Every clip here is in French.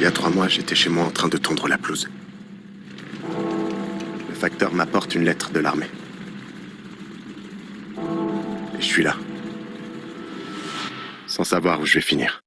Il y a 3 mois, j'étais chez moi en train de tondre la pelouse. Le facteur m'apporte une lettre de l'armée. Et je suis là. Sans savoir où je vais finir.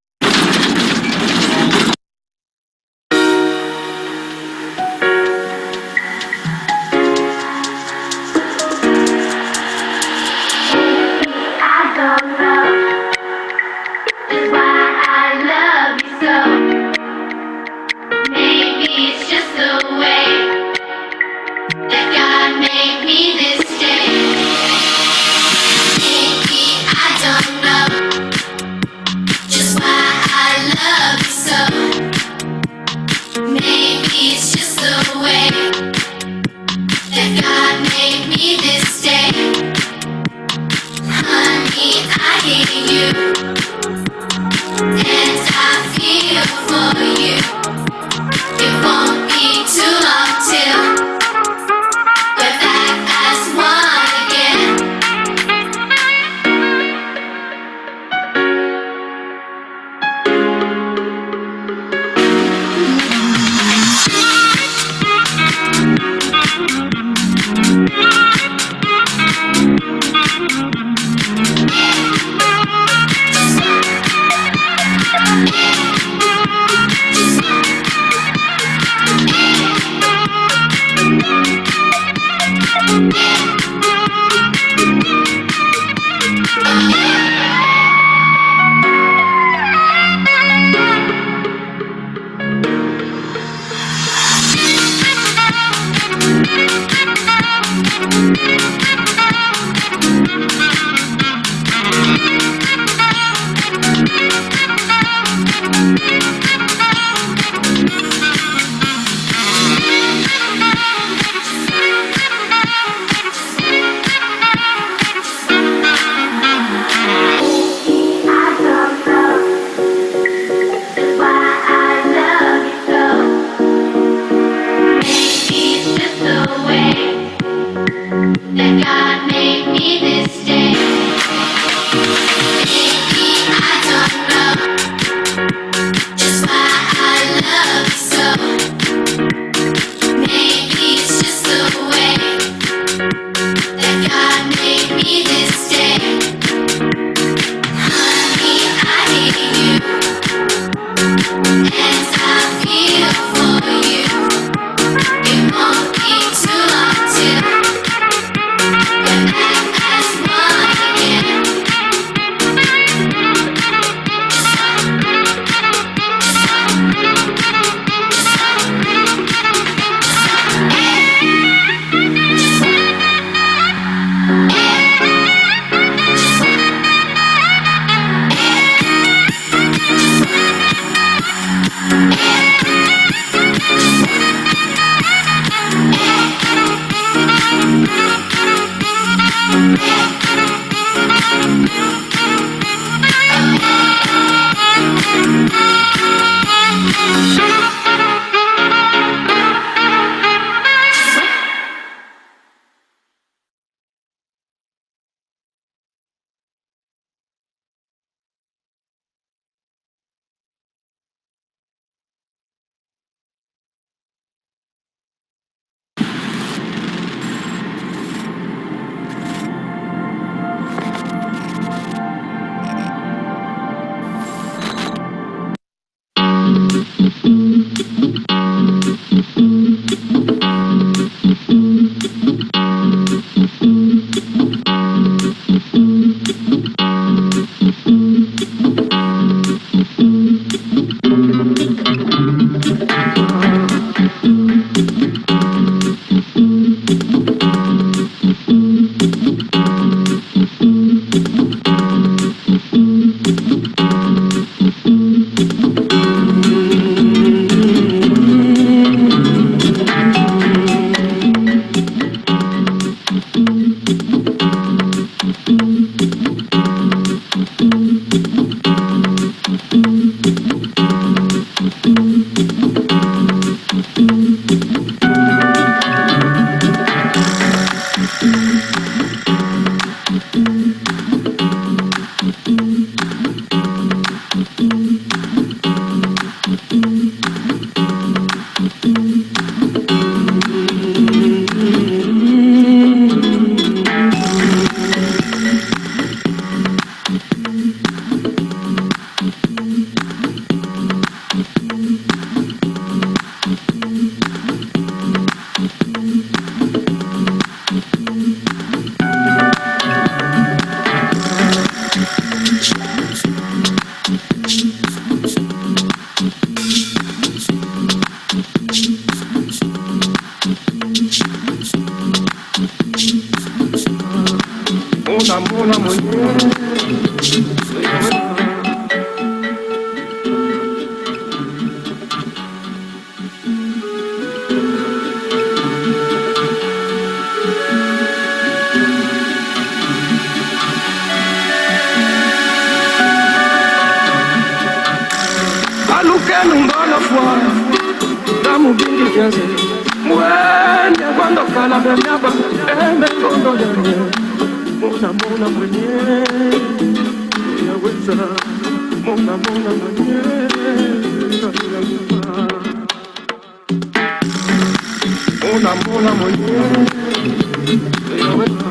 Unamwona mwenyewe Nungana fwa Damu bingi kiasi Mwende kwando kala benyaba Eme kondo janye Mona mwenye Yaweza Mona mwenye Mona mwenye Yaweza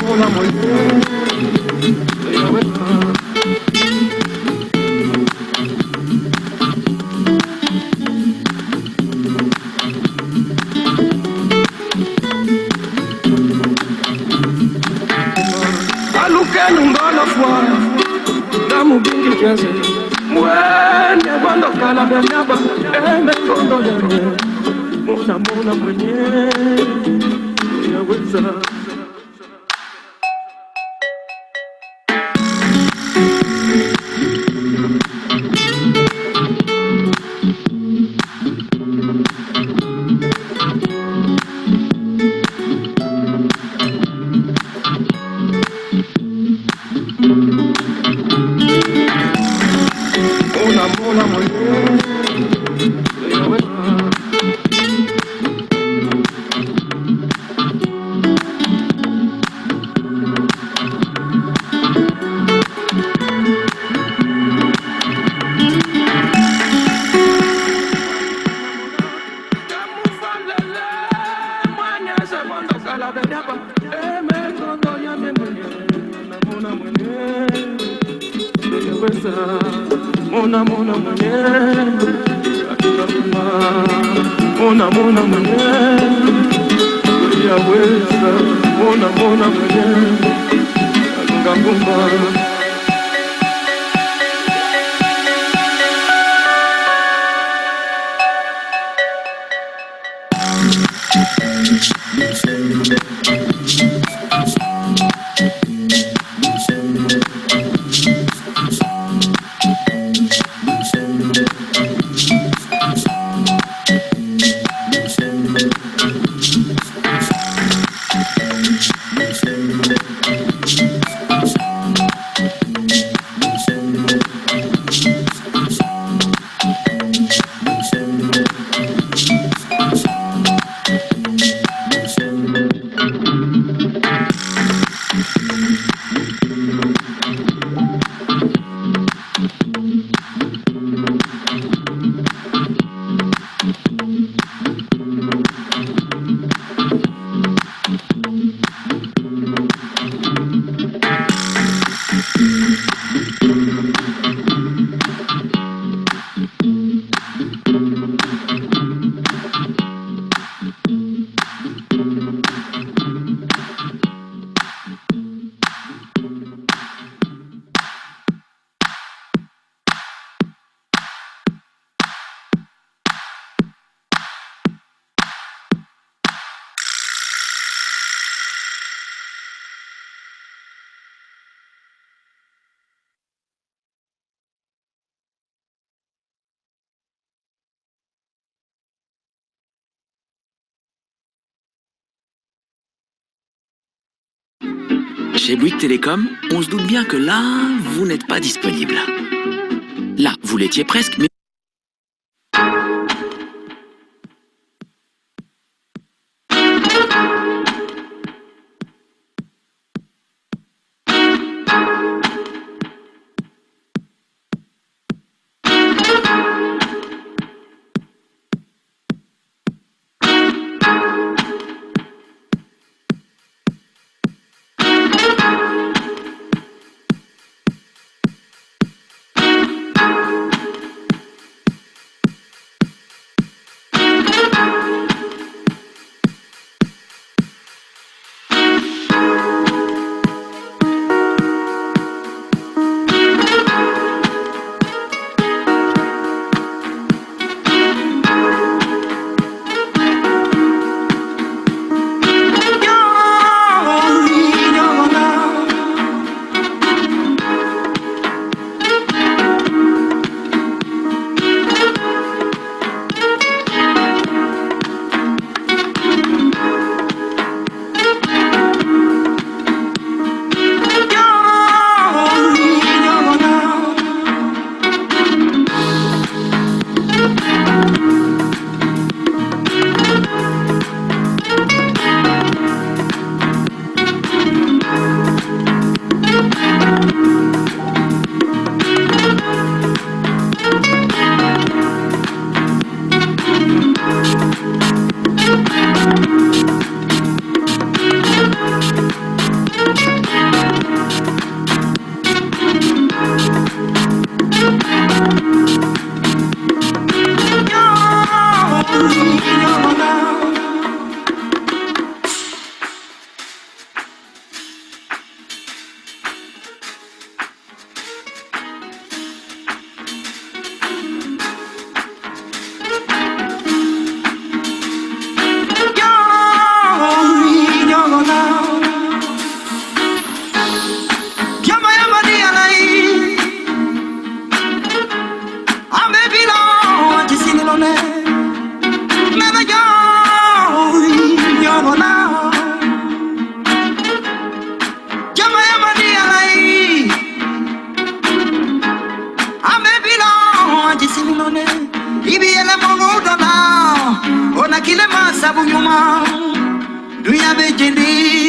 Mona mwenye Yaweza Alukenu mbala fwa Damu bingi kiasi Mwende kwando kala benyaba Eme kondo janye Mona mwenye Yaweza Mona mwenye Yaweza Mona mwenye Akina kuma Mona mwenye Yaweza Mona mwenye Alunga kumba Chez Bouygues Télécom, on se doute bien que là, vous n'êtes pas disponible. Là, vous l'étiez presque, mais... sabu nyuma duya bejeli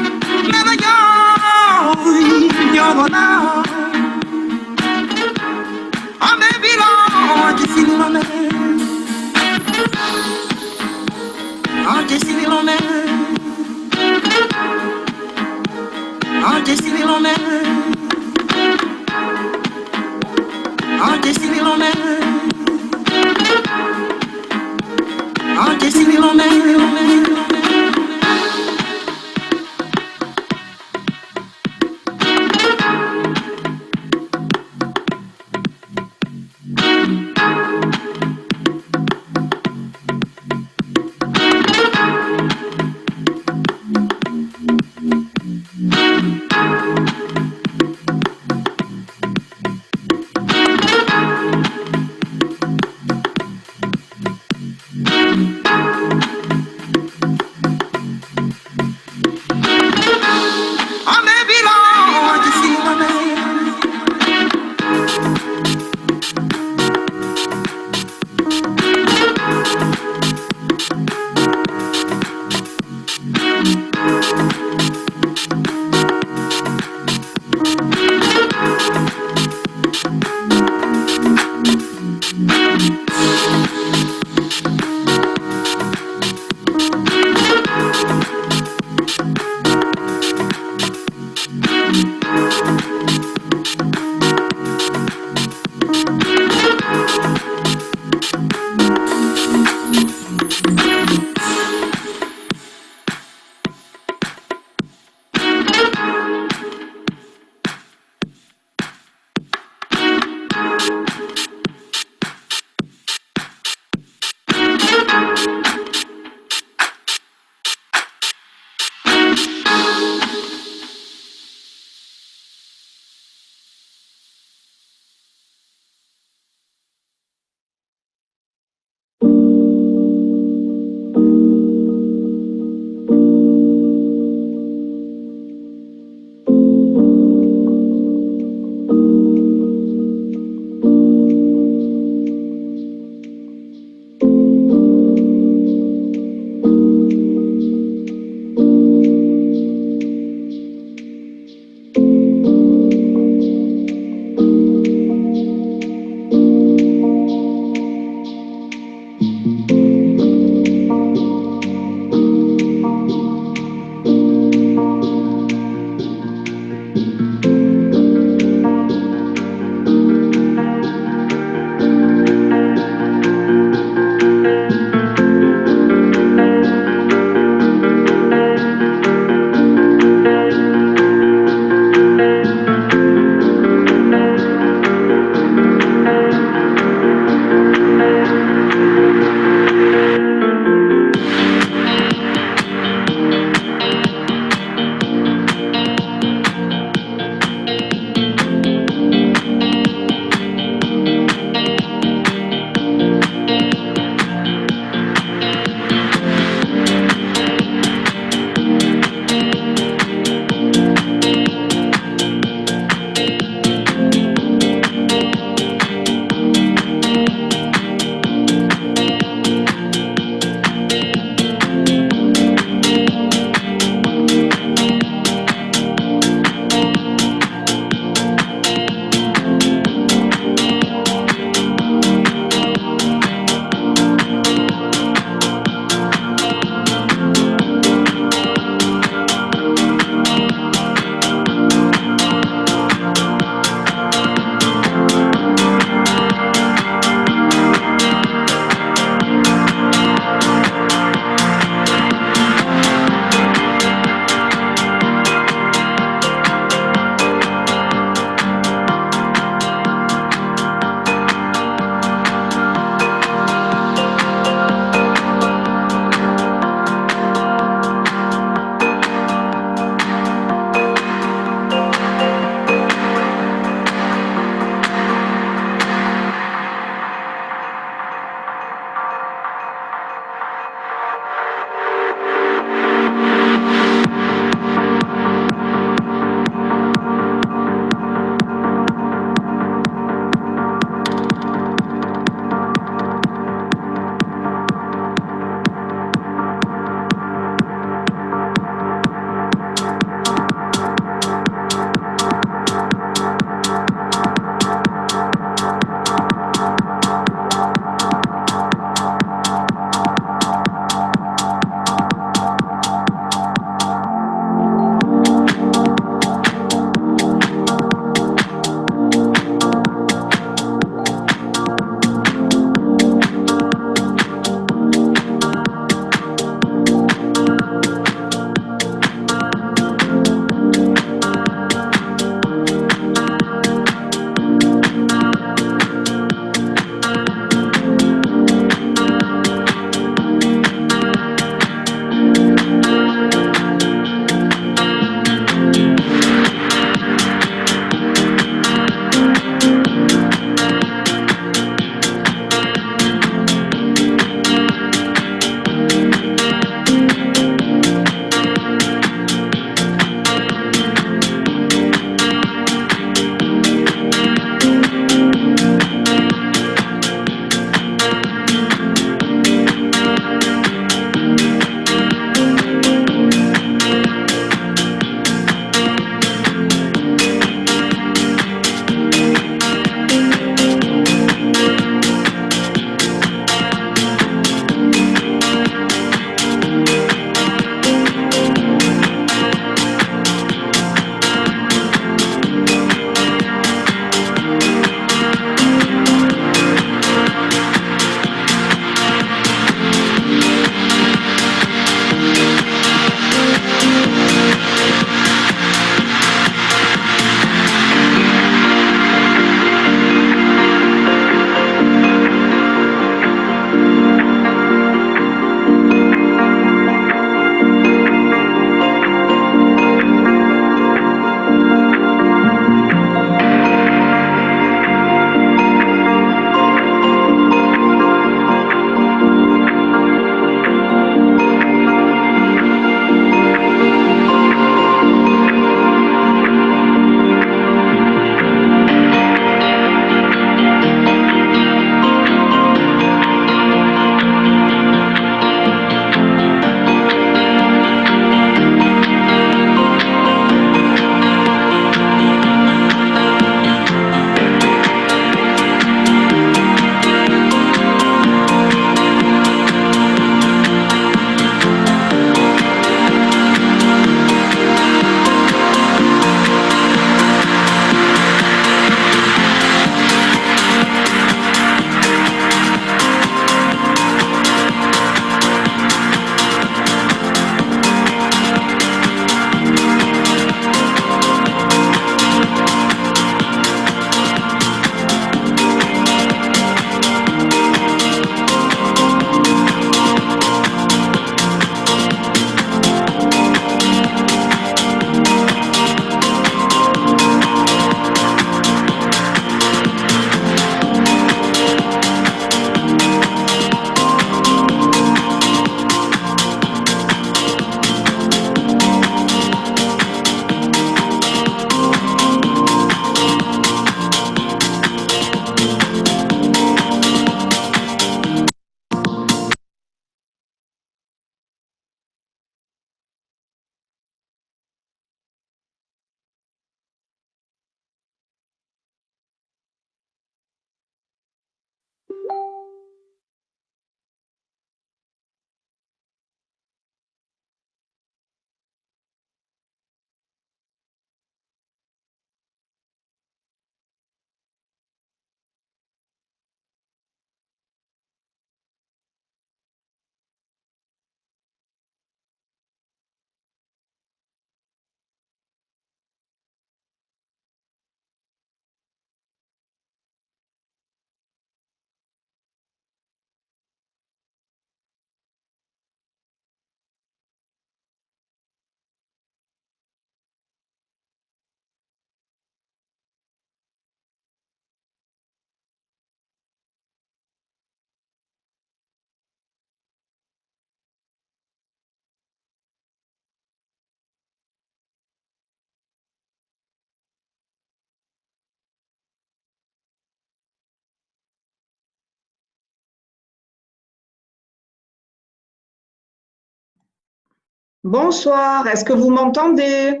Bonsoir, est-ce que vous m'entendez?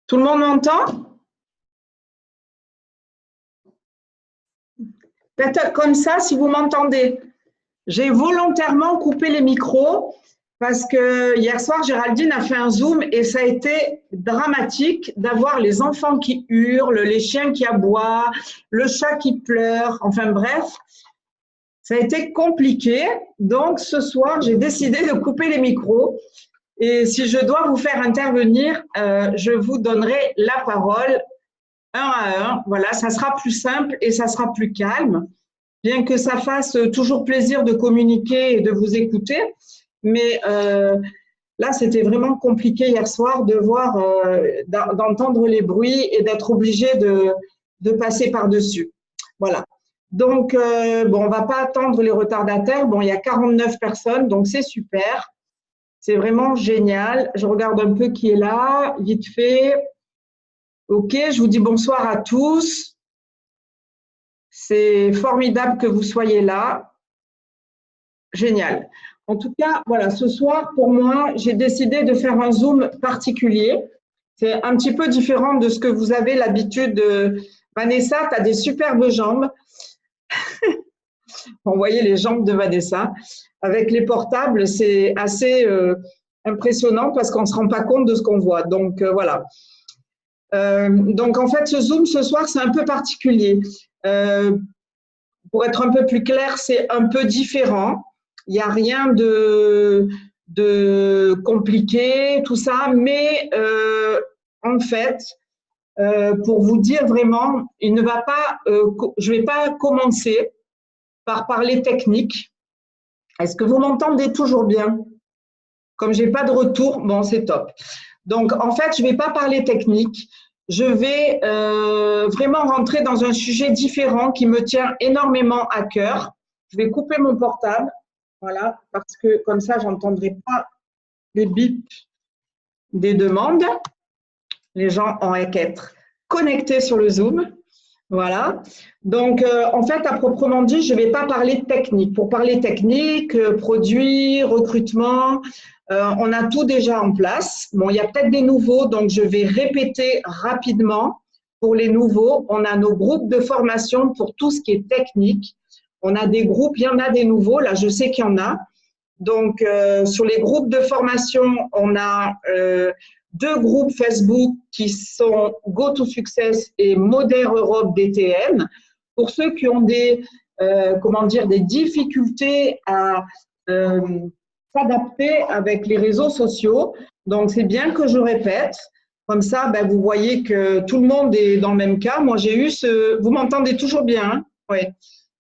Tout le monde m'entend? Faites comme ça si vous m'entendez. J'ai volontairement coupé les micros parce que hier soir, Géraldine a fait un Zoom et ça a été dramatique d'avoir les enfants qui hurlent, les chiens qui aboient, le chat qui pleure, enfin bref. Ça a été compliqué, donc ce soir, j'ai décidé de couper les micros et si je dois vous faire intervenir, je vous donnerai la parole un à un. Voilà, ça sera plus simple et ça sera plus calme, bien que ça fasse toujours plaisir de communiquer et de vous écouter. Mais là, c'était vraiment compliqué hier soir de voir, d'entendre les bruits et d'être obligé de passer par-dessus. Voilà. Donc, bon, on va pas attendre les retardataires. Bon, il y a 49 personnes, donc c'est super. C'est vraiment génial. Je regarde un peu qui est là, vite fait. OK, je vous dis bonsoir à tous. C'est formidable que vous soyez là. Génial. En tout cas, voilà, ce soir, pour moi, j'ai décidé de faire un Zoom particulier. C'est un petit peu différent de ce que vous avez l'habitude de… Vanessa, tu as des superbes jambes. On voyait les jambes de Vanessa. Avec les portables, c'est assez impressionnant parce qu'on ne se rend pas compte de ce qu'on voit. Donc, voilà. Donc, en fait, ce Zoom ce soir, c'est un peu particulier. Pour être un peu plus clair, c'est un peu différent. Il n'y a rien de compliqué, tout ça. Mais en fait, pour vous dire vraiment, je ne vais pas commencer par parler technique. Est-ce que vous m'entendez toujours bien? Comme je n'ai pas de retour, bon, c'est top. Donc, en fait, je ne vais pas parler technique. Je vais vraiment rentrer dans un sujet différent qui me tient énormément à cœur. Je vais couper mon portable, voilà, parce que comme ça, je n'entendrai pas les bips des demandes. Les gens ont qu'à être connectés sur le Zoom. Voilà. Donc, en fait, à proprement dit, je ne vais pas parler technique. Pour parler technique, produits, recrutement, on a tout déjà en place. Bon, il y a peut-être des nouveaux, donc je vais répéter rapidement. Pour les nouveaux, on a nos groupes de formation pour tout ce qui est technique. On a des groupes, il y en a des nouveaux, là, je sais qu'il y en a. Donc, sur les groupes de formation, on a… 2 groupes Facebook qui sont GoToSuccess et Modern Europe DTN. Pour ceux qui ont des difficultés à s'adapter avec les réseaux sociaux. Donc, c'est bien que je répète. Comme ça, ben, vous voyez que tout le monde est dans le même cas. Moi, j'ai eu Vous m'entendez toujours bien, hein? Oui.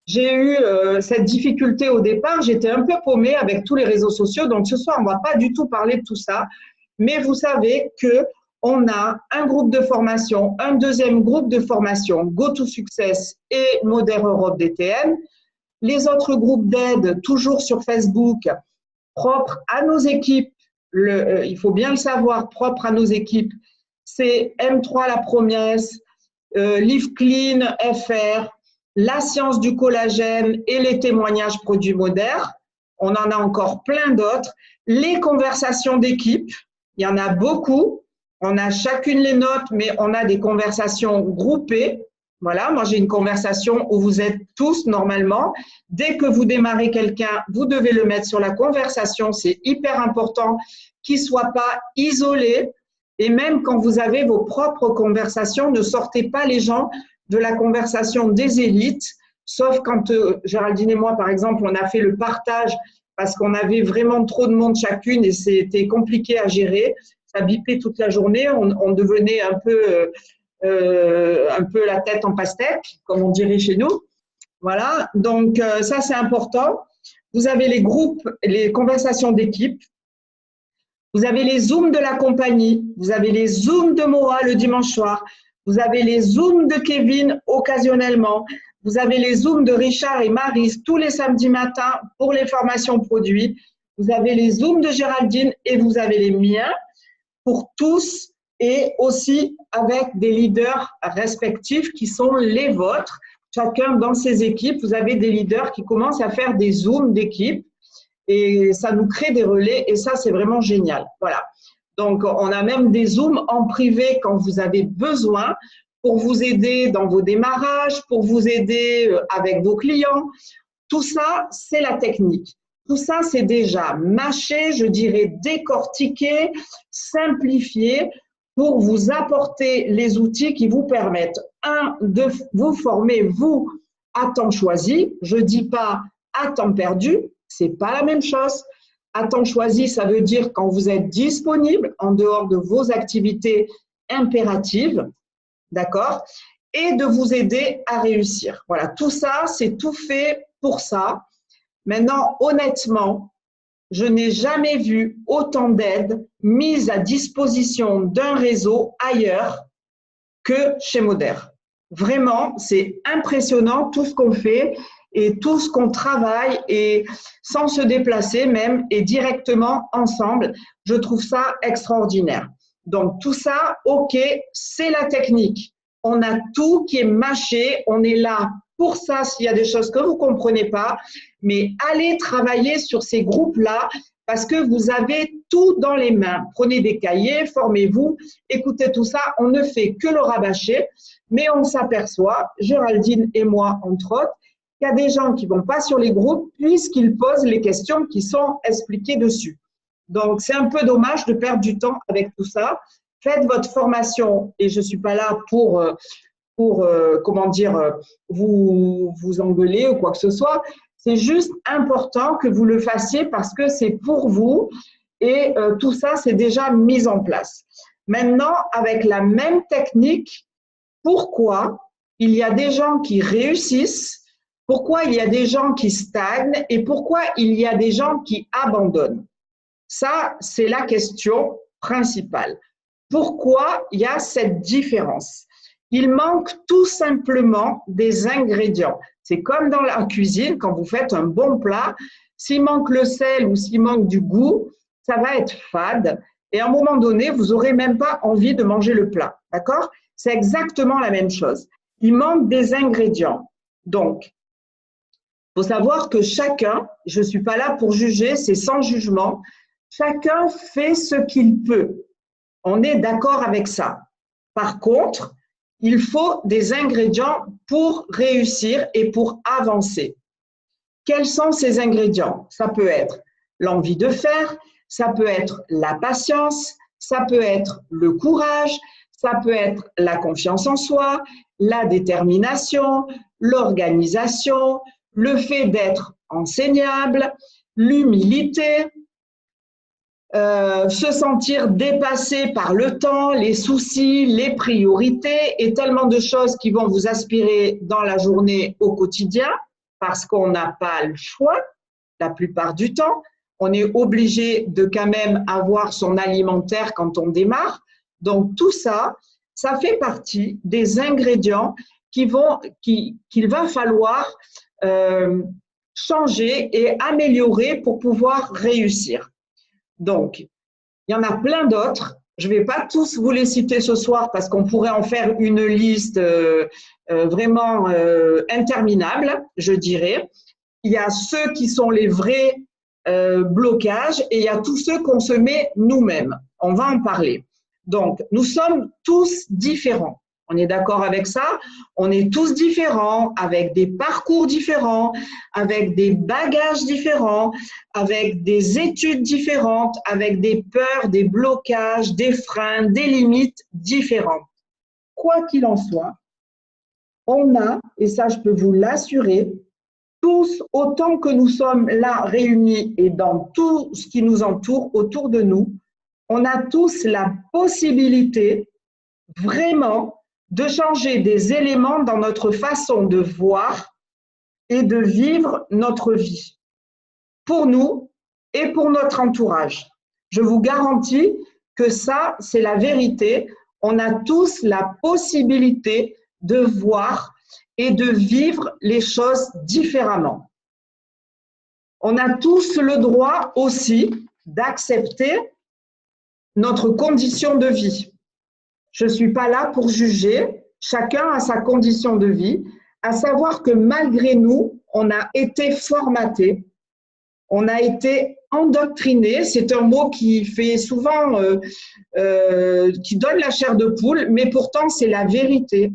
J'ai eu cette difficulté au départ. J'étais un peu paumée avec tous les réseaux sociaux. Donc, ce soir, on ne va pas du tout parler de tout ça. Mais vous savez qu'on a un groupe de formation, un deuxième groupe de formation, GoToSuccess et Modern Europe DTN. Les autres groupes d'aide, toujours sur Facebook, propres à nos équipes, il faut bien le savoir, propres à nos équipes, c'est M3 La Promesse, Live Clean FR, la science du collagène et les témoignages produits modernes. On en a encore plein d'autres. Les conversations d'équipe. Il y en a beaucoup. On a chacune les notes, mais on a des conversations groupées. Voilà, moi j'ai une conversation où vous êtes tous normalement. Dès que vous démarrez quelqu'un, vous devez le mettre sur la conversation. C'est hyper important qu'il ne soit pas isolé. Et même quand vous avez vos propres conversations, ne sortez pas les gens de la conversation des élites, sauf quand Géraldine et moi, par exemple, on a fait le partage parce qu'on avait vraiment trop de monde chacune et c'était compliqué à gérer. Ça bipait toute la journée, on devenait un peu la tête en pastèque, comme on dirait chez nous. Voilà, donc ça c'est important. Vous avez les groupes, les conversations d'équipe. Vous avez les Zooms de la compagnie. Vous avez les Zooms de Moa le dimanche soir. Vous avez les Zooms de Kevin occasionnellement. Vous avez les Zooms de Richard et Maryse tous les samedis matins pour les formations produits. Vous avez les Zooms de Géraldine et vous avez les miens pour tous et aussi avec des leaders respectifs qui sont les vôtres. Chacun dans ses équipes, vous avez des leaders qui commencent à faire des Zooms d'équipe. et ça nous crée des relais et ça, c'est vraiment génial. Voilà. Donc, on a même des Zooms en privé quand vous avez besoin pour vous aider dans vos démarrages, pour vous aider avec vos clients. Tout ça, c'est la technique. Tout ça, c'est déjà mâché, je dirais décortiqué, simplifié pour vous apporter les outils qui vous permettent, de vous former, vous, à temps choisi. Je ne dis pas à temps perdu, ce n'est pas la même chose. À temps choisi, ça veut dire quand vous êtes disponible en dehors de vos activités impératives, d'accord, et de vous aider à réussir. Voilà, tout ça, c'est tout fait pour ça. Maintenant, honnêtement, je n'ai jamais vu autant d'aides mises à disposition d'un réseau ailleurs que chez Moder. Vraiment, c'est impressionnant tout ce qu'on fait et tout ce qu'on travaille et sans se déplacer même et directement ensemble. Je trouve ça extraordinaire. Donc tout ça, ok, c'est la technique. On a tout qui est mâché, on est là pour ça s'il y a des choses que vous ne comprenez pas, mais allez travailler sur ces groupes-là parce que vous avez tout dans les mains. Prenez des cahiers, formez-vous, écoutez tout ça, on ne fait que le rabâcher, mais on s'aperçoit, Géraldine et moi entre autres, qu'il y a des gens qui ne vont pas sur les groupes puisqu'ils posent les questions qui sont expliquées dessus. Donc, c'est un peu dommage de perdre du temps avec tout ça. Faites votre formation et je ne suis pas là pour comment dire, vous engueuler ou quoi que ce soit. C'est juste important que vous le fassiez parce que c'est pour vous et tout ça, c'est déjà mis en place. Maintenant, avec la même technique, pourquoi il y a des gens qui réussissent, pourquoi il y a des gens qui stagnent et pourquoi il y a des gens qui abandonnent? Ça, c'est la question principale. Pourquoi il y a cette différence? Il manque tout simplement des ingrédients. C'est comme dans la cuisine, quand vous faites un bon plat, s'il manque le sel ou s'il manque du goût, ça va être fade et à un moment donné, vous n'aurez même pas envie de manger le plat. D'accord? C'est exactement la même chose. Il manque des ingrédients. Donc, il faut savoir que chacun, je ne suis pas là pour juger, c'est sans jugement, chacun fait ce qu'il peut. On est d'accord avec ça. Par contre, il faut des ingrédients pour réussir et pour avancer. Quels sont ces ingrédients? Ça peut être l'envie de faire, ça peut être la patience, ça peut être le courage, ça peut être la confiance en soi, la détermination, l'organisation, le fait d'être enseignable, l'humilité, se sentir dépassé par le temps, les soucis, les priorités et tellement de choses qui vont vous aspirer dans la journée au quotidien parce qu'on n'a pas le choix la plupart du temps. On est obligé de quand même avoir son alimentaire quand on démarre. Donc tout ça, ça fait partie des ingrédients qu'il va falloir changer et améliorer pour pouvoir réussir. Donc, il y en a plein d'autres. Je ne vais pas tous vous les citer ce soir parce qu'on pourrait en faire une liste vraiment interminable, je dirais. Il y a ceux qui sont les vrais blocages et il y a tous ceux qu'on se met nous-mêmes. On va en parler. Donc, nous sommes tous différents. On est d'accord avec ça? On est tous différents, avec des parcours différents, avec des bagages différents, avec des études différentes, avec des peurs, des blocages, des freins, des limites différentes. Quoi qu'il en soit, on a, et ça je peux vous l'assurer, tous, autant que nous sommes là réunis et dans tout ce qui nous entoure, autour de nous, on a tous la possibilité vraiment de changer des éléments dans notre façon de voir et de vivre notre vie, pour nous et pour notre entourage. Je vous garantis que ça, c'est la vérité. On a tous la possibilité de voir et de vivre les choses différemment. On a tous le droit aussi d'accepter notre condition de vie. Je ne suis pas là pour juger, chacun a sa condition de vie, à savoir que malgré nous, on a été formaté, On a été endoctriné, c'est un mot qui fait souvent, qui donne la chair de poule, mais pourtant c'est la vérité.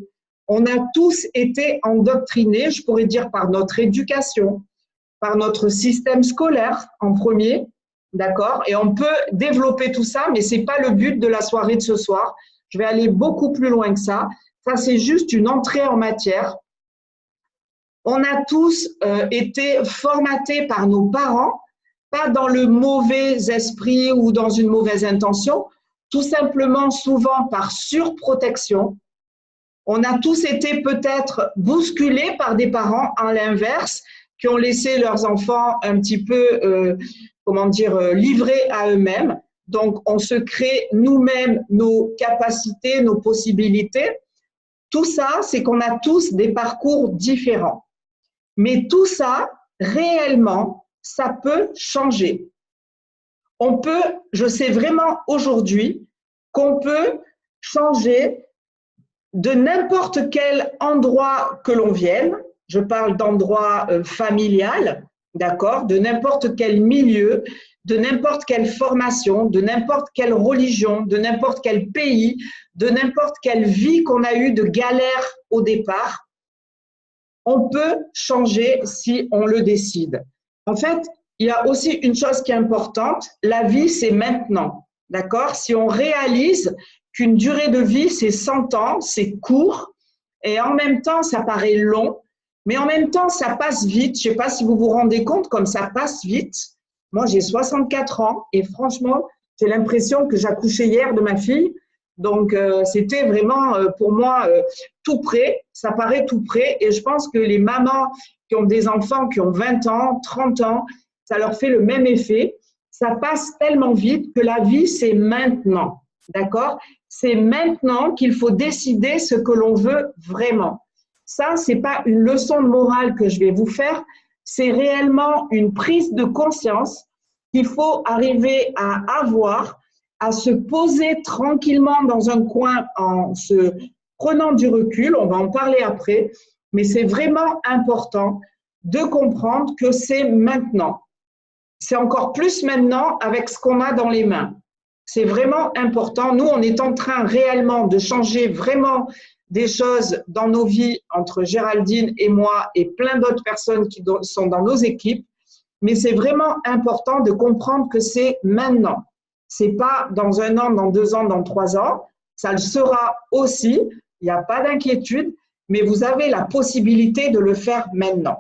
On a tous été endoctrinés, je pourrais dire par notre éducation, par notre système scolaire en premier, d'accord? Et on peut développer tout ça, mais c'est pas le but de la soirée de ce soir. Je vais aller beaucoup plus loin que ça. Ça, c'est juste une entrée en matière. On a tous été formatés par nos parents, pas dans le mauvais esprit ou dans une mauvaise intention, tout simplement souvent par surprotection. On a tous été peut-être bousculés par des parents, à l'inverse, qui ont laissé leurs enfants un petit peu, livrés à eux-mêmes. Donc, on se crée nous-mêmes nos capacités, nos possibilités. Tout ça, c'est qu'on a tous des parcours différents. Mais tout ça, réellement, ça peut changer. On peut, je sais vraiment aujourd'hui, qu'on peut changer de n'importe quel endroit que l'on vienne. Je parle d'endroit familial, d'accord, de n'importe quel milieu, de n'importe quelle formation, de n'importe quelle religion, de n'importe quel pays, de n'importe quelle vie qu'on a eue de galère au départ. On peut changer si on le décide. En fait, il y a aussi une chose qui est importante, la vie c'est maintenant, d'accord? Si on réalise qu'une durée de vie c'est 100 ans, c'est court, et en même temps ça paraît long, mais en même temps ça passe vite. Je ne sais pas si vous vous rendez compte comme ça passe vite. Moi j'ai 64 ans et franchement j'ai l'impression que j'accouchais hier de ma fille. Donc, c'était vraiment pour moi tout près, ça paraît tout près et je pense que les mamans qui ont des enfants qui ont 20 ans, 30 ans, ça leur fait le même effet. Ça passe tellement vite que la vie, c'est maintenant, d'accord? C'est maintenant qu'il faut décider ce que l'on veut vraiment. Ça, c'est pas une leçon de morale que je vais vous faire, c'est réellement une prise de conscience qu'il faut arriver à avoir, à se poser tranquillement dans un coin en se prenant du recul, on va en parler après, mais c'est vraiment important de comprendre que c'est maintenant. C'est encore plus maintenant avec ce qu'on a dans les mains. C'est vraiment important. Nous, on est en train réellement de changer vraiment des choses dans nos vies entre Géraldine et moi et plein d'autres personnes qui sont dans nos équipes, mais c'est vraiment important de comprendre que c'est maintenant. C'est pas dans 1 an, dans 2 ans, dans 3 ans. Ça le sera aussi. Il n'y a pas d'inquiétude, mais vous avez la possibilité de le faire maintenant.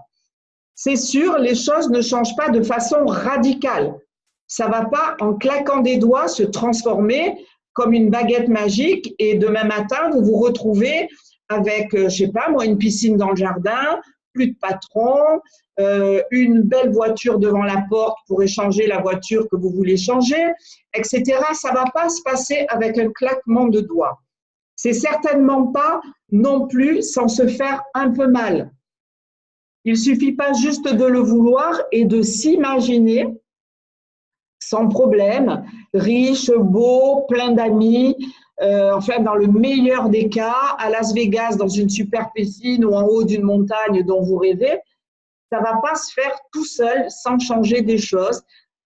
C'est sûr, les choses ne changent pas de façon radicale. Ça ne va pas, en claquant des doigts, se transformer comme une baguette magique et demain matin, vous vous retrouvez avec, je ne sais pas moi, une piscine dans le jardin, plus de patron, une belle voiture devant la porte pour échanger la voiture que vous voulez changer, etc. Ça ne va pas se passer avec un claquement de doigts. C'est certainement pas non plus sans se faire un peu mal. Il ne suffit pas juste de le vouloir et de s'imaginer sans problème, riche, beau, plein d'amis, enfin dans le meilleur des cas, à Las Vegas dans une super piscine ou en haut d'une montagne dont vous rêvez. Ça ne va pas se faire tout seul sans changer des choses,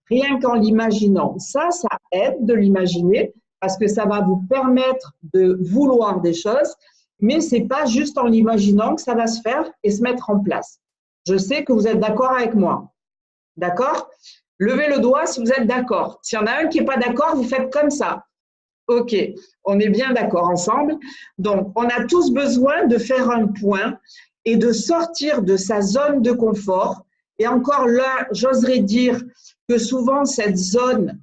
rien qu'en l'imaginant. Ça aide de l'imaginer parce que ça va vous permettre de vouloir des choses, mais ce n'est pas juste en l'imaginant que ça va se faire et se mettre en place. Je sais que vous êtes d'accord avec moi. D'accord? Levez le doigt si vous êtes d'accord. S'il y en a un qui n'est pas d'accord, vous faites comme ça. OK, on est bien d'accord ensemble. Donc, on a tous besoin de faire un point et de sortir de sa zone de confort. Et encore là, j'oserais dire que souvent, cette zone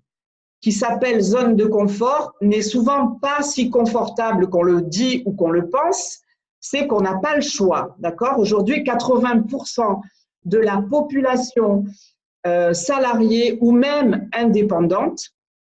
qui s'appelle zone de confort n'est souvent pas si confortable qu'on le dit ou qu'on le pense. C'est qu'on n'a pas le choix, d'accord? Aujourd'hui, 80% de la population salariée ou même indépendante,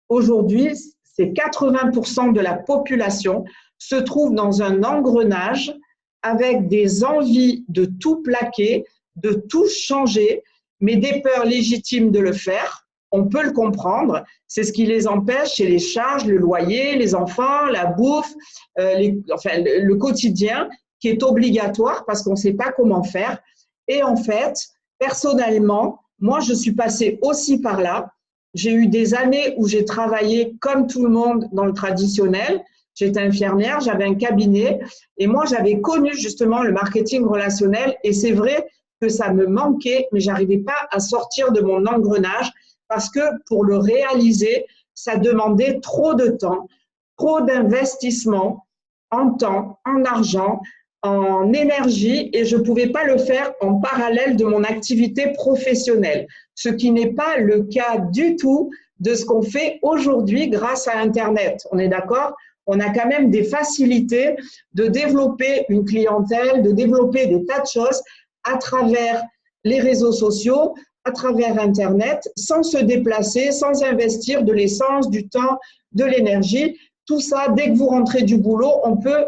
aujourd'hui, c'est 80% de la population se trouve dans un engrenage avec des envies de tout plaquer, de tout changer, mais des peurs légitimes de le faire. On peut le comprendre, c'est ce qui les empêche, c'est les charges, le loyer, les enfants, la bouffe, le quotidien qui est obligatoire parce qu'on ne sait pas comment faire. Et en fait, personnellement, moi, je suis passée aussi par là. J'ai eu des années où j'ai travaillé comme tout le monde dans le traditionnel. J'étais infirmière, j'avais un cabinet et moi, j'avais connu justement le marketing relationnel et c'est vrai que ça me manquait, mais j'arrivais pas à sortir de mon engrenage parce que pour le réaliser, ça demandait trop de temps, trop d'investissement en temps, en argent, en énergie et je ne pouvais pas le faire en parallèle de mon activité professionnelle, ce qui n'est pas le cas du tout de ce qu'on fait aujourd'hui grâce à Internet. On est d'accord? On a quand même des facilités de développer une clientèle, de développer des tas de choses à travers les réseaux sociaux, à travers Internet, sans se déplacer, sans investir de l'essence, du temps, de l'énergie. Tout ça, dès que vous rentrez du boulot, on peut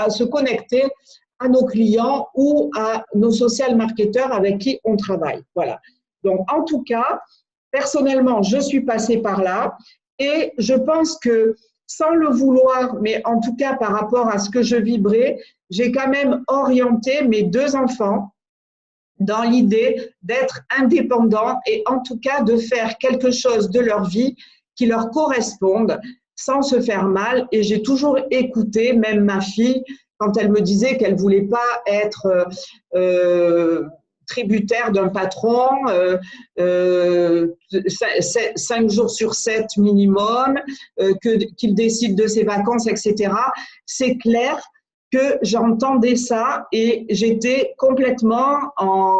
se connecter à nos clients ou à nos social marketeurs avec qui on travaille. Voilà. Donc, en tout cas, personnellement, je suis passée par là et je pense que sans le vouloir, mais en tout cas par rapport à ce que je vibrais, j'ai quand même orienté mes 2 enfants dans l'idée d'être indépendants et en tout cas de faire quelque chose de leur vie qui leur corresponde sans se faire mal. Et j'ai toujours écouté, même ma fille, quand elle me disait qu'elle ne voulait pas être tributaire d'un patron, 5 jours sur 7 minimum, qu'il décide de ses vacances, etc. C'est clair que j'entendais ça et j'étais complètement en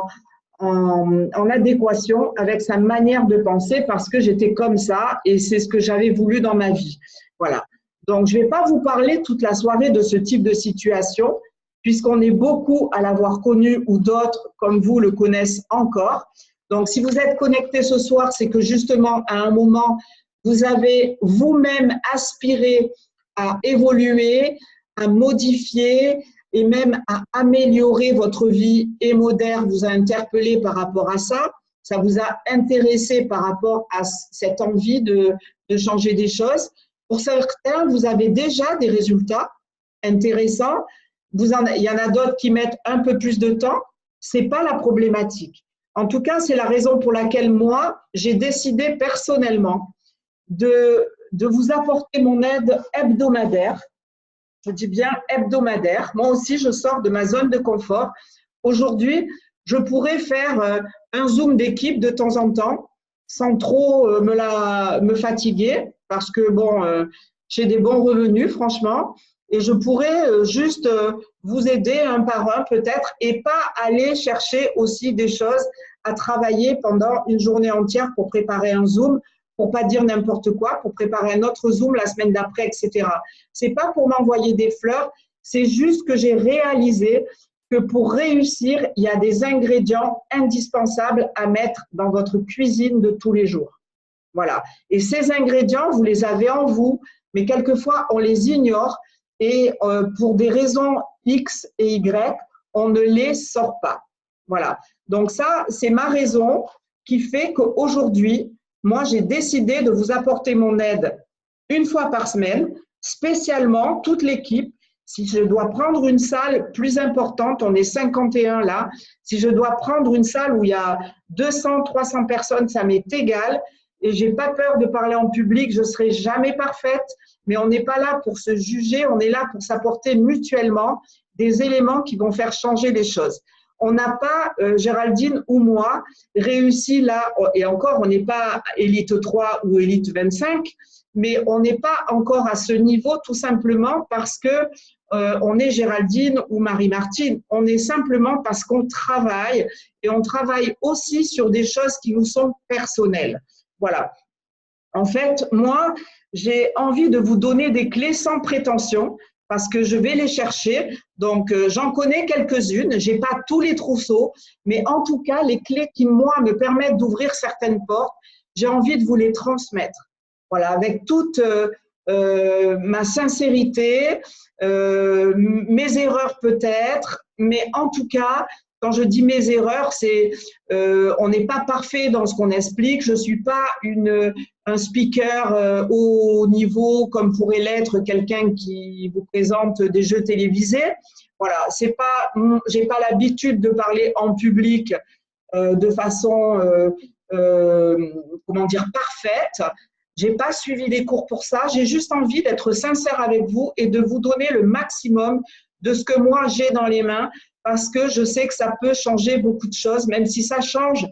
adéquation avec sa manière de penser parce que j'étais comme ça et c'est ce que j'avais voulu dans ma vie. Voilà. Donc, je ne vais pas vous parler toute la soirée de ce type de situation puisqu'on est beaucoup à l'avoir connu ou d'autres comme vous le connaissent encore. Donc, si vous êtes connectés ce soir, c'est que justement, à un moment, vous avez vous-même aspiré à évoluer, à modifier et même à améliorer votre vie et moderne vous a interpellé par rapport à ça. Ça vous a intéressé par rapport à cette envie de changer des choses. Pour certains, vous avez déjà des résultats intéressants. Il y en a d'autres qui mettent un peu plus de temps. Ce n'est pas la problématique. En tout cas, c'est la raison pour laquelle moi, j'ai décidé personnellement de vous apporter mon aide hebdomadaire. Je dis bien hebdomadaire. Moi aussi, je sors de ma zone de confort. Aujourd'hui, je pourrais faire un Zoom d'équipe de temps en temps sans trop me fatiguer parce que bon, j'ai des bons revenus, franchement, et je pourrais juste vous aider un par un peut-être et pas aller chercher aussi des choses à travailler pendant une journée entière pour préparer un Zoom, pour pas dire n'importe quoi, pour préparer un autre Zoom la semaine d'après, etc. C'est pas pour m'envoyer des fleurs, c'est juste que j'ai réalisé que pour réussir, il y a des ingrédients indispensables à mettre dans votre cuisine de tous les jours. Voilà. Et ces ingrédients, vous les avez en vous, mais quelquefois, on les ignore et pour des raisons X et Y, on ne les sort pas. Voilà. Donc ça, c'est ma raison qui fait qu'aujourd'hui, moi, j'ai décidé de vous apporter mon aide une fois par semaine, spécialement toute l'équipe. Si je dois prendre une salle plus importante, on est 51 là, si je dois prendre une salle où il y a 200, 300 personnes, ça m'est égal et je n'ai pas peur de parler en public, je ne serai jamais parfaite, mais on n'est pas là pour se juger, on est là pour s'apporter mutuellement des éléments qui vont faire changer les choses. On n'a pas, Géraldine ou moi, réussi là, et encore, on n'est pas élite 3 ou élite 25, mais on n'est pas encore à ce niveau tout simplement parce que on est Géraldine ou Marie-Martine. On est simplement parce qu'on travaille et on travaille aussi sur des choses qui nous sont personnelles. Voilà. En fait, moi, j'ai envie de vous donner des clés sans prétention parce que je vais les chercher. Donc, j'en connais quelques-unes. Je n'ai pas tous les trousseaux, mais en tout cas, les clés qui, moi, me permettent d'ouvrir certaines portes, j'ai envie de vous les transmettre. Voilà, avec toute ma sincérité, mes erreurs peut-être, mais en tout cas, quand je dis mes erreurs, c'est on n'est pas parfait dans ce qu'on explique. Je ne suis pas un speaker haut niveau comme pourrait l'être quelqu'un qui vous présente des jeux télévisés. Voilà, c'est pas, j'ai pas l'habitude de parler en public de façon comment dire, parfaite. J'ai pas suivi des cours pour ça. J'ai juste envie d'être sincère avec vous et de vous donner le maximum de ce que moi j'ai dans les mains, parce que je sais que ça peut changer beaucoup de choses, même si ça change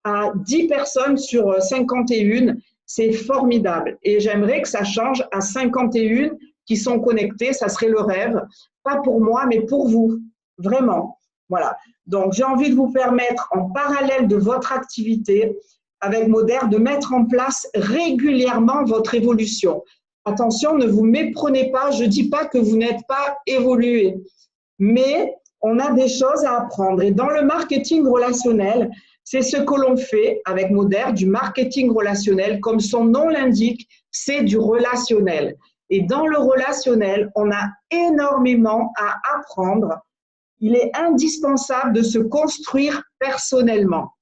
à 10 personnes sur 51, c'est formidable. Et j'aimerais que ça change à 51 qui sont connectés, ça serait le rêve, pas pour moi, mais pour vous, vraiment. Voilà. Donc, j'ai envie de vous permettre, en parallèle de votre activité avec Moder, de mettre en place régulièrement votre évolution. Attention, ne vous méprenez pas, je ne dis pas que vous n'êtes pas évolué, mais on a des choses à apprendre. Et dans le marketing relationnel, c'est ce que l'on fait avec Moder, du marketing relationnel. Comme son nom l'indique, c'est du relationnel. Et dans le relationnel, on a énormément à apprendre. Il est indispensable de se construire personnellement.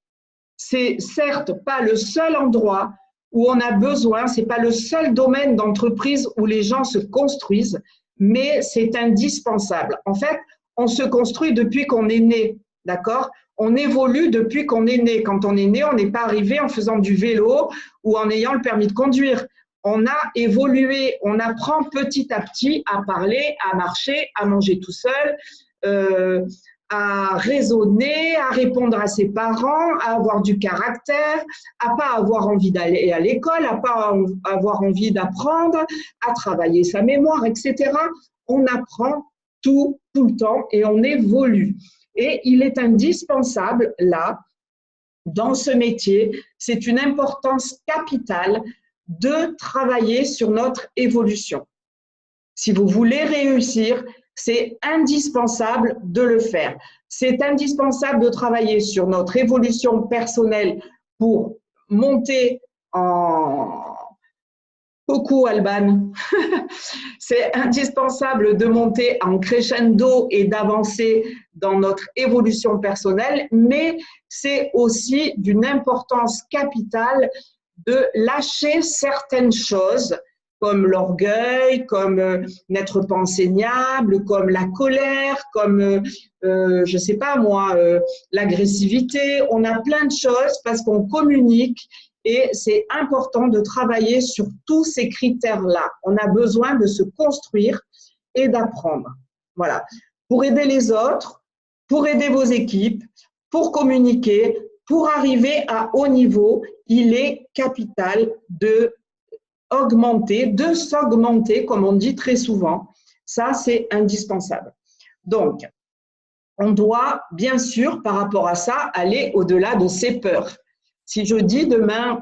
C'est certes pas le seul endroit où on a besoin, c'est pas le seul domaine d'entreprise où les gens se construisent, mais c'est indispensable. En fait, on se construit depuis qu'on est né, d'accord? On évolue depuis qu'on est né. Quand on est né, on n'est pas arrivé en faisant du vélo ou en ayant le permis de conduire. On a évolué, on apprend petit à petit à parler, à marcher, à manger tout seul, à raisonner, à répondre à ses parents, à avoir du caractère, à pas avoir envie d'aller à l'école, à pas avoir envie d'apprendre, à travailler sa mémoire, etc. On apprend tout le temps et on évolue. Et il est indispensable, là, dans ce métier, c'est une importance capitale de travailler sur notre évolution. Si vous voulez réussir, c'est indispensable de le faire. C'est indispensable de travailler sur notre évolution personnelle pour monter en… Coucou Alban. C'est indispensable de monter en crescendo et d'avancer dans notre évolution personnelle, mais c'est aussi d'une importance capitale de lâcher certaines choses comme l'orgueil, comme n'être pas enseignable, comme la colère, comme, je sais pas moi, l'agressivité. On a plein de choses parce qu'on communique et c'est important de travailler sur tous ces critères-là. On a besoin de se construire et d'apprendre. Voilà. Pour aider les autres, pour aider vos équipes, pour communiquer, pour arriver à haut niveau, il est capital de s'augmenter, comme on dit très souvent. Ça, c'est indispensable. Donc, on doit, bien sûr, par rapport à ça, aller au-delà de ses peurs. Si je dis demain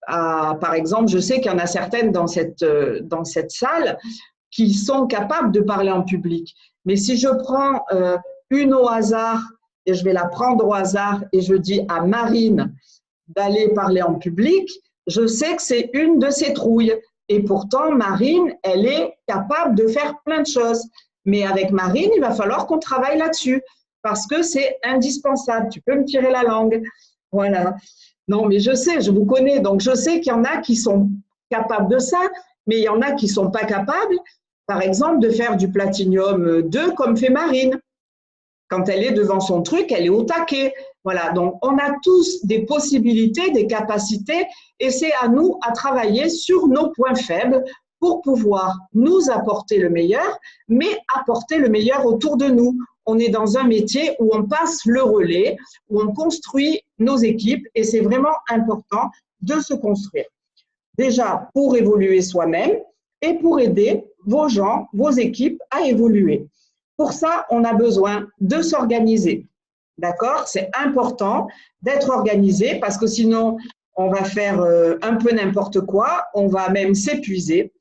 par exemple, je sais qu'il y en a certaines dans cette salle qui sont capables de parler en public. Mais si je prends une au hasard, et je vais la prendre au hasard, et je dis à Marine d'aller parler en public, je sais que c'est une de ses trouilles. Et pourtant, Marine, elle est capable de faire plein de choses. Mais avec Marine, il va falloir qu'on travaille là-dessus parce que c'est indispensable. Tu peux me tirer la langue. Voilà. Non, mais je sais, je vous connais. Donc, je sais qu'il y en a qui sont capables de ça, mais il y en a qui ne sont pas capables, par exemple, de faire du Platinium 2 comme fait Marine. Quand elle est devant son truc, elle est au taquet. Voilà, donc on a tous des possibilités, des capacités et c'est à nous à travailler sur nos points faibles pour pouvoir nous apporter le meilleur, mais apporter le meilleur autour de nous. On est dans un métier où on passe le relais, où on construit nos équipes et c'est vraiment important de se construire. Déjà pour évoluer soi-même et pour aider vos gens, vos équipes à évoluer. Pour ça, on a besoin de s'organiser. D'accord? C'est important d'être organisé parce que sinon, on va faire un peu n'importe quoi, on va même s'épuiser.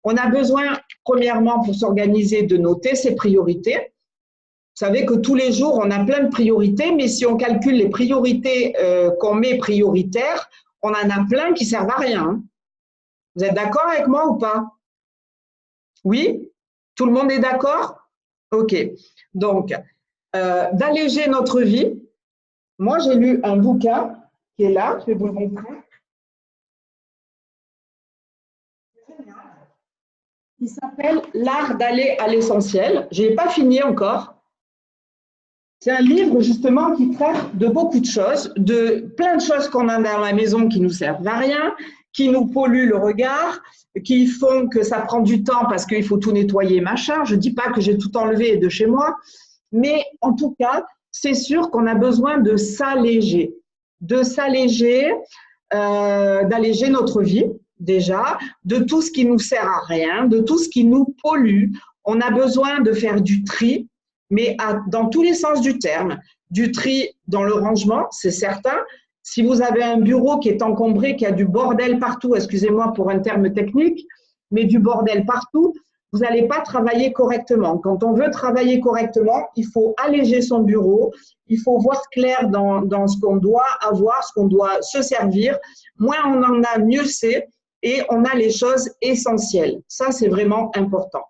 On a besoin, premièrement, pour s'organiser, de noter ses priorités. Vous savez que tous les jours, on a plein de priorités, mais si on calcule les priorités qu'on met prioritaires, on en a plein qui ne servent à rien. Vous êtes d'accord avec moi ou pas? Oui? Tout le monde est d'accord? Ok. Donc, d'alléger notre vie. Moi, j'ai lu un bouquin qui est là, je vais vous le montrer. Il s'appelle « L'art d'aller à l'essentiel ». Je n'ai pas fini encore. C'est un livre justement qui traite de beaucoup de choses, de plein de choses qu'on a dans la maison qui nous servent à rien, qui nous polluent le regard, qui font que ça prend du temps parce qu'il faut tout nettoyer, machin. Je ne dis pas que j'ai tout enlevé de chez moi, mais en tout cas, c'est sûr qu'on a besoin de s'alléger, d'alléger notre vie déjà, de tout ce qui nous sert à rien, de tout ce qui nous pollue. On a besoin de faire du tri, mais dans tous les sens du terme. Du tri dans le rangement, c'est certain. Si vous avez un bureau qui est encombré, qui a du bordel partout, excusez-moi pour un terme technique, mais du bordel partout, vous n'allez pas travailler correctement. Quand on veut travailler correctement, il faut alléger son bureau, il faut voir clair dans ce qu'on doit avoir, ce qu'on doit se servir. Moins on en a, mieux c'est, et on a les choses essentielles. Ça, c'est vraiment important.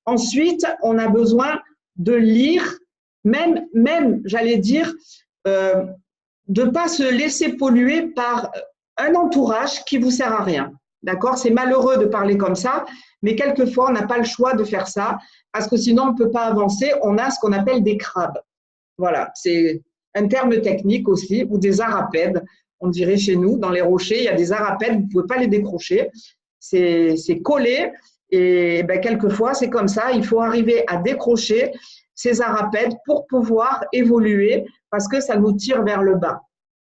Ensuite, on a besoin de lire, même j'allais dire, de ne pas se laisser polluer par un entourage qui ne vous sert à rien. D'accord? C'est malheureux de parler comme ça, mais quelquefois, on n'a pas le choix de faire ça parce que sinon, on ne peut pas avancer. On a ce qu'on appelle des crabes. Voilà, c'est un terme technique aussi, ou des arapèdes. On dirait chez nous, dans les rochers, il y a des arapèdes, vous ne pouvez pas les décrocher. C'est collé. Et ben, quelquefois, c'est comme ça, il faut arriver à décrocher ces arapèdes pour pouvoir évoluer parce que ça nous tire vers le bas.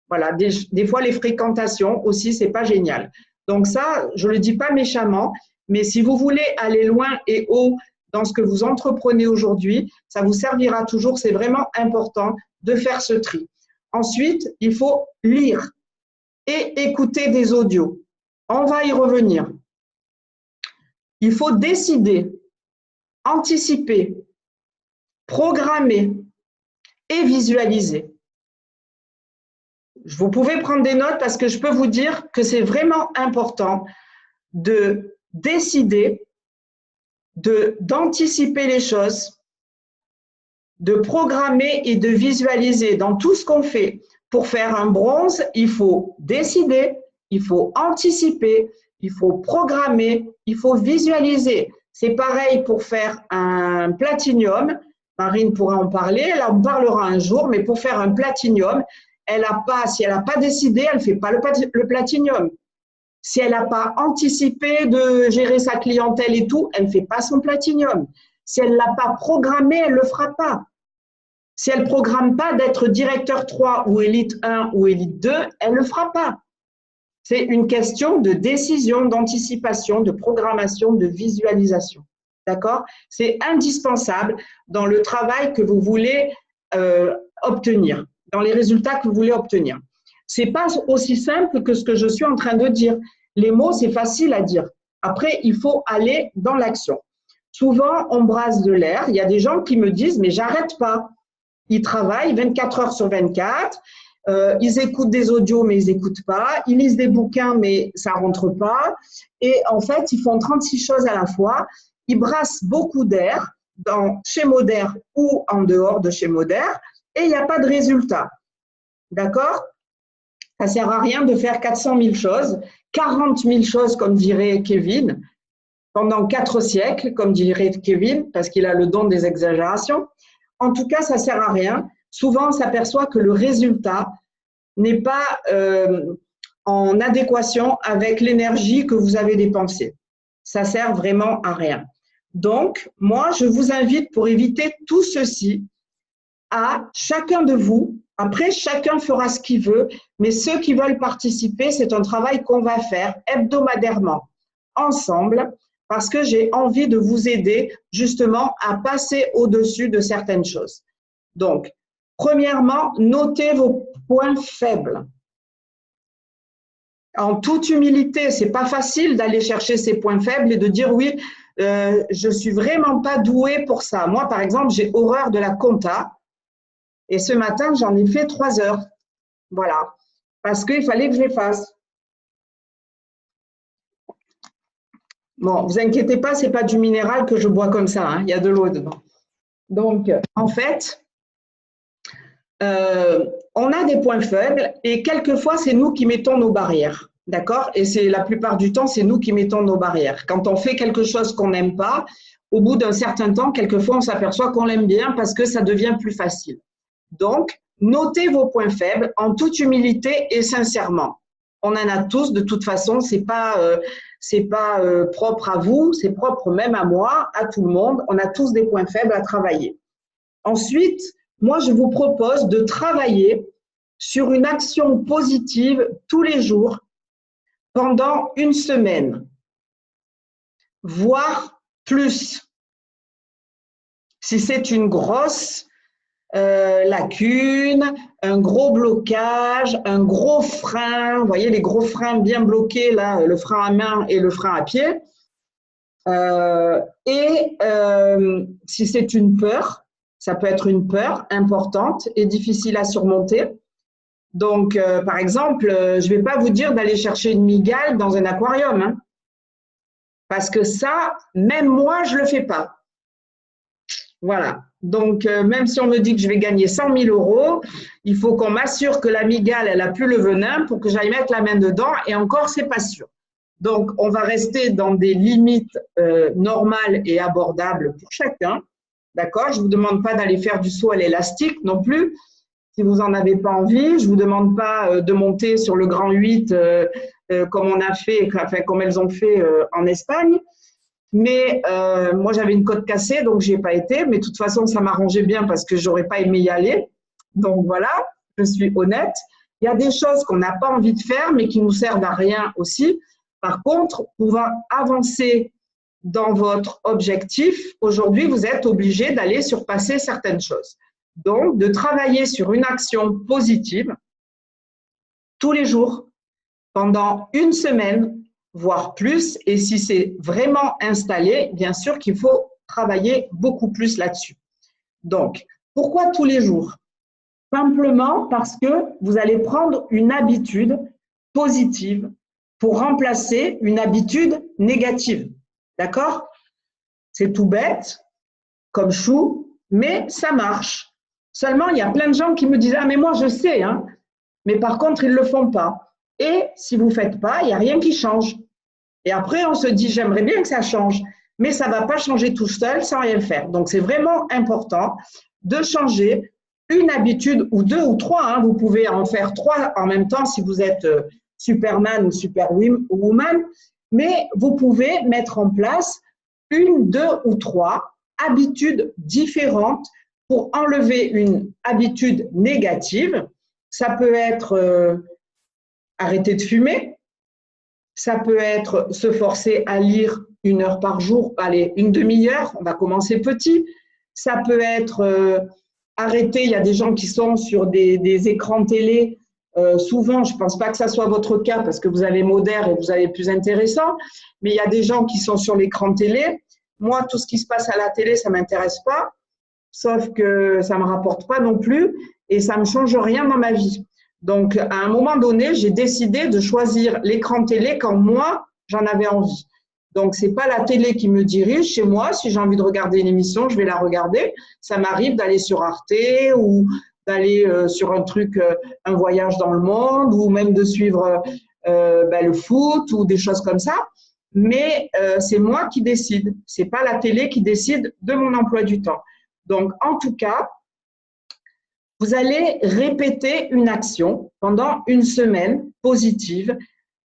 Voilà, des fois, les fréquentations aussi, ce n'est pas génial. Donc ça, je ne le dis pas méchamment, mais si vous voulez aller loin et haut dans ce que vous entreprenez aujourd'hui, ça vous servira toujours. C'est vraiment important de faire ce tri. Ensuite, il faut lire et écouter des audios. On va y revenir. Il faut décider, anticiper, programmer et visualiser. Vous pouvez prendre des notes parce que je peux vous dire que c'est vraiment important de décider, d'anticiper les choses, de programmer et de visualiser dans tout ce qu'on fait. Pour faire un bronze, il faut décider, il faut anticiper, il faut programmer, il faut visualiser. C'est pareil pour faire un platinium. Marine pourra en parler, elle en parlera un jour, mais pour faire un platinium, si elle n'a pas décidé, elle ne fait pas le platinium. Si elle n'a pas anticipé de gérer sa clientèle et tout, elle ne fait pas son platinium. Si elle ne l'a pas programmé, elle ne le fera pas. Si elle ne programme pas d'être directeur 3 ou élite 1 ou élite 2, elle ne le fera pas. C'est une question de décision, d'anticipation, de programmation, de visualisation. D'accord? C'est indispensable dans le travail que vous voulez obtenir, dans les résultats que vous voulez obtenir. Ce n'est pas aussi simple que ce que je suis en train de dire. Les mots, c'est facile à dire. Après, il faut aller dans l'action. Souvent, on brasse de l'air. Il y a des gens qui me disent, mais j'arrête pas. Ils travaillent 24 heures sur 24. Ils écoutent des audios, mais ils n'écoutent pas. Ils lisent des bouquins, mais ça ne rentre pas. Et en fait, ils font 36 choses à la fois. Ils brassent beaucoup d'air chez Modair ou en dehors de chez Modair et il n'y a pas de résultat. D'accord? Ça ne sert à rien de faire 400 000 choses, 40 000 choses, comme dirait Kevin, pendant 4 siècles, comme dirait Kevin, parce qu'il a le don des exagérations. En tout cas, ça ne sert à rien. Souvent, on s'aperçoit que le résultat n'est pas en adéquation avec l'énergie que vous avez dépensée. Ça ne sert vraiment à rien. Donc, moi, je vous invite, pour éviter tout ceci, à chacun de vous, après, chacun fera ce qu'il veut, mais ceux qui veulent participer, c'est un travail qu'on va faire hebdomadairement, ensemble, parce que j'ai envie de vous aider justement à passer au-dessus de certaines choses. Donc, premièrement, notez vos points faibles. En toute humilité, ce n'est pas facile d'aller chercher ces points faibles et de dire oui, je ne suis vraiment pas douée pour ça. Moi, par exemple, j'ai horreur de la compta et ce matin, j'en ai fait 3 heures. Voilà, parce qu'il fallait que je les fasse. Bon, vous inquiétez pas, ce n'est pas du minéral que je bois comme ça, hein, il y a de l'eau dedans. Donc, en fait, on a des points faibles et quelquefois, c'est nous qui mettons nos barrières. D'accord? Et c'est la plupart du temps, c'est nous qui mettons nos barrières. Quand on fait quelque chose qu'on n'aime pas, au bout d'un certain temps, quelquefois, on s'aperçoit qu'on l'aime bien parce que ça devient plus facile. Donc, notez vos points faibles en toute humilité et sincèrement. On en a tous, de toute façon, c'est pas propre à vous, c'est propre même à moi, à tout le monde. On a tous des points faibles à travailler. Ensuite, moi, je vous propose de travailler sur une action positive tous les jours pendant une semaine, voire plus. Si c'est une grosse lacune, un gros blocage, un gros frein, vous voyez les gros freins bien bloqués, là, le frein à main et le frein à pied. Si c'est une peur, ça peut être une peur importante et difficile à surmonter. Donc, par exemple, je ne vais pas vous dire d'aller chercher une mygale dans un aquarium, hein, parce que ça, même moi, je ne le fais pas. Voilà. Donc, même si on me dit que je vais gagner 100 000 euros, il faut qu'on m'assure que la mygale, elle n'a plus le venin pour que j'aille mettre la main dedans. Et encore, ce n'est pas sûr. Donc, on va rester dans des limites normales et abordables pour chacun. D'accord? Je ne vous demande pas d'aller faire du saut à l'élastique non plus. Si vous n'en avez pas envie, je ne vous demande pas de monter sur le grand 8 comme on a fait, enfin, comme elles ont fait en Espagne. Mais moi, j'avais une côte cassée, donc je n'y ai pas été. Mais de toute façon, ça m'arrangeait bien parce que je n'aurais pas aimé y aller. Donc voilà, je suis honnête. Il y a des choses qu'on n'a pas envie de faire, mais qui nous servent à rien aussi. Par contre, pour avancer dans votre objectif, aujourd'hui, vous êtes obligé d'aller surpasser certaines choses. Donc, de travailler sur une action positive tous les jours pendant une semaine, voire plus. Et si c'est vraiment installé, bien sûr qu'il faut travailler beaucoup plus là-dessus. Donc, pourquoi tous les jours? Simplement parce que vous allez prendre une habitude positive pour remplacer une habitude négative. D'accord? C'est tout bête, comme chou, mais ça marche. Seulement, il y a plein de gens qui me disent « Ah, mais moi, je sais, hein. » Mais par contre, ils ne le font pas. Et si vous ne faites pas, il n'y a rien qui change. Et après, on se dit « J'aimerais bien que ça change. » Mais ça ne va pas changer tout seul sans rien faire. Donc, c'est vraiment important de changer une habitude ou deux ou trois. Hein. Vous pouvez en faire trois en même temps si vous êtes Superman ou Superwoman. Mais vous pouvez mettre en place une, deux ou trois habitudes différentes pour enlever une habitude négative. Ça peut être arrêter de fumer, ça peut être se forcer à lire 1 heure par jour, allez, une demi-heure, on va commencer petit. Ça peut être arrêter, il y a des gens qui sont sur des écrans télé, souvent, je ne pense pas que ça soit votre cas parce que vous avez moderne et vous avez plus intéressant, mais il y a des gens qui sont sur l'écran télé. Moi, tout ce qui se passe à la télé, ça ne m'intéresse pas. Sauf que ça ne me rapporte pas non plus et ça ne change rien dans ma vie. Donc, à un moment donné, j'ai décidé de choisir l'écran télé quand moi, j'en avais envie. Donc, ce n'est pas la télé qui me dirige chez moi. Si j'ai envie de regarder une émission, je vais la regarder. Ça m'arrive d'aller sur Arte ou d'aller sur un truc, un voyage dans le monde ou même de suivre le foot ou des choses comme ça. Mais c'est moi qui décide. Ce n'est pas la télé qui décide de mon emploi du temps. Donc, en tout cas, vous allez répéter une action pendant une semaine positive.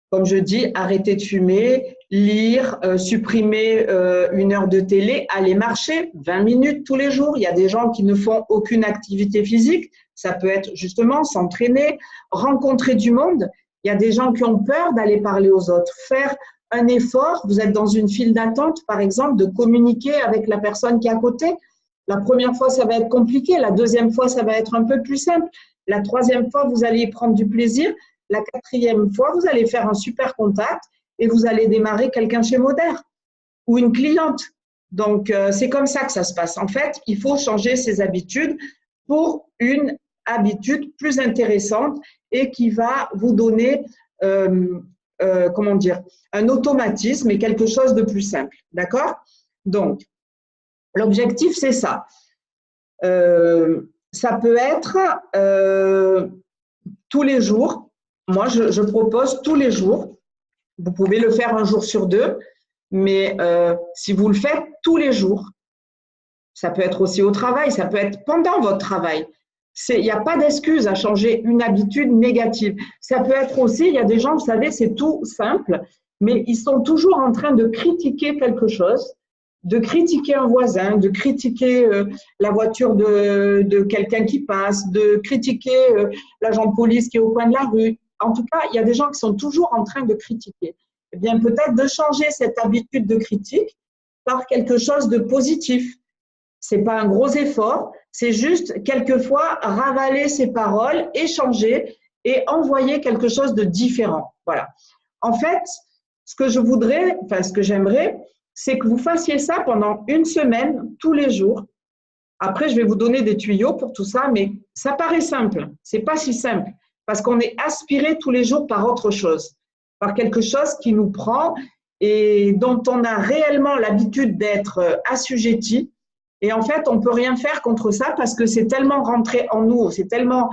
Comme je dis, arrêter de fumer, lire, supprimer 1 heure de télé, aller marcher 20 minutes tous les jours. Il y a des gens qui ne font aucune activité physique. Ça peut être justement s'entraîner, rencontrer du monde. Il y a des gens qui ont peur d'aller parler aux autres. Faire un effort, vous êtes dans une file d'attente, par exemple, de communiquer avec la personne qui est à côté. La première fois, ça va être compliqué. La deuxième fois, ça va être un peu plus simple. La troisième fois, vous allez y prendre du plaisir. La quatrième fois, vous allez faire un super contact et vous allez démarrer quelqu'un chez Moderne ou une cliente. Donc, c'est comme ça que ça se passe. En fait, il faut changer ses habitudes pour une habitude plus intéressante et qui va vous donner, comment dire, un automatisme et quelque chose de plus simple. D'accord? Donc, l'objectif, c'est ça. Ça peut être tous les jours. Moi, je propose tous les jours. Vous pouvez le faire un jour sur deux, mais si vous le faites tous les jours, ça peut être aussi au travail, ça peut être pendant votre travail. Il n'y a pas d'excuse à changer une habitude négative. Ça peut être aussi, il y a des gens, vous savez, c'est tout simple, mais ils sont toujours en train de critiquer quelque chose, de critiquer un voisin, de critiquer la voiture de quelqu'un qui passe, de critiquer l'agent de police qui est au coin de la rue. En tout cas, il y a des gens qui sont toujours en train de critiquer. Eh bien, peut-être de changer cette habitude de critique par quelque chose de positif. C'est pas un gros effort, c'est juste quelquefois ravaler ses paroles, échanger et envoyer quelque chose de différent. Voilà. En fait, ce que je voudrais, enfin ce que j'aimerais, c'est que vous fassiez ça pendant une semaine, tous les jours. Après, je vais vous donner des tuyaux pour tout ça, mais ça paraît simple. C'est pas si simple parce qu'on est aspiré tous les jours par autre chose, par quelque chose qui nous prend et dont on a réellement l'habitude d'être assujetti. Et en fait, on ne peut rien faire contre ça parce que c'est tellement rentré en nous, c'est tellement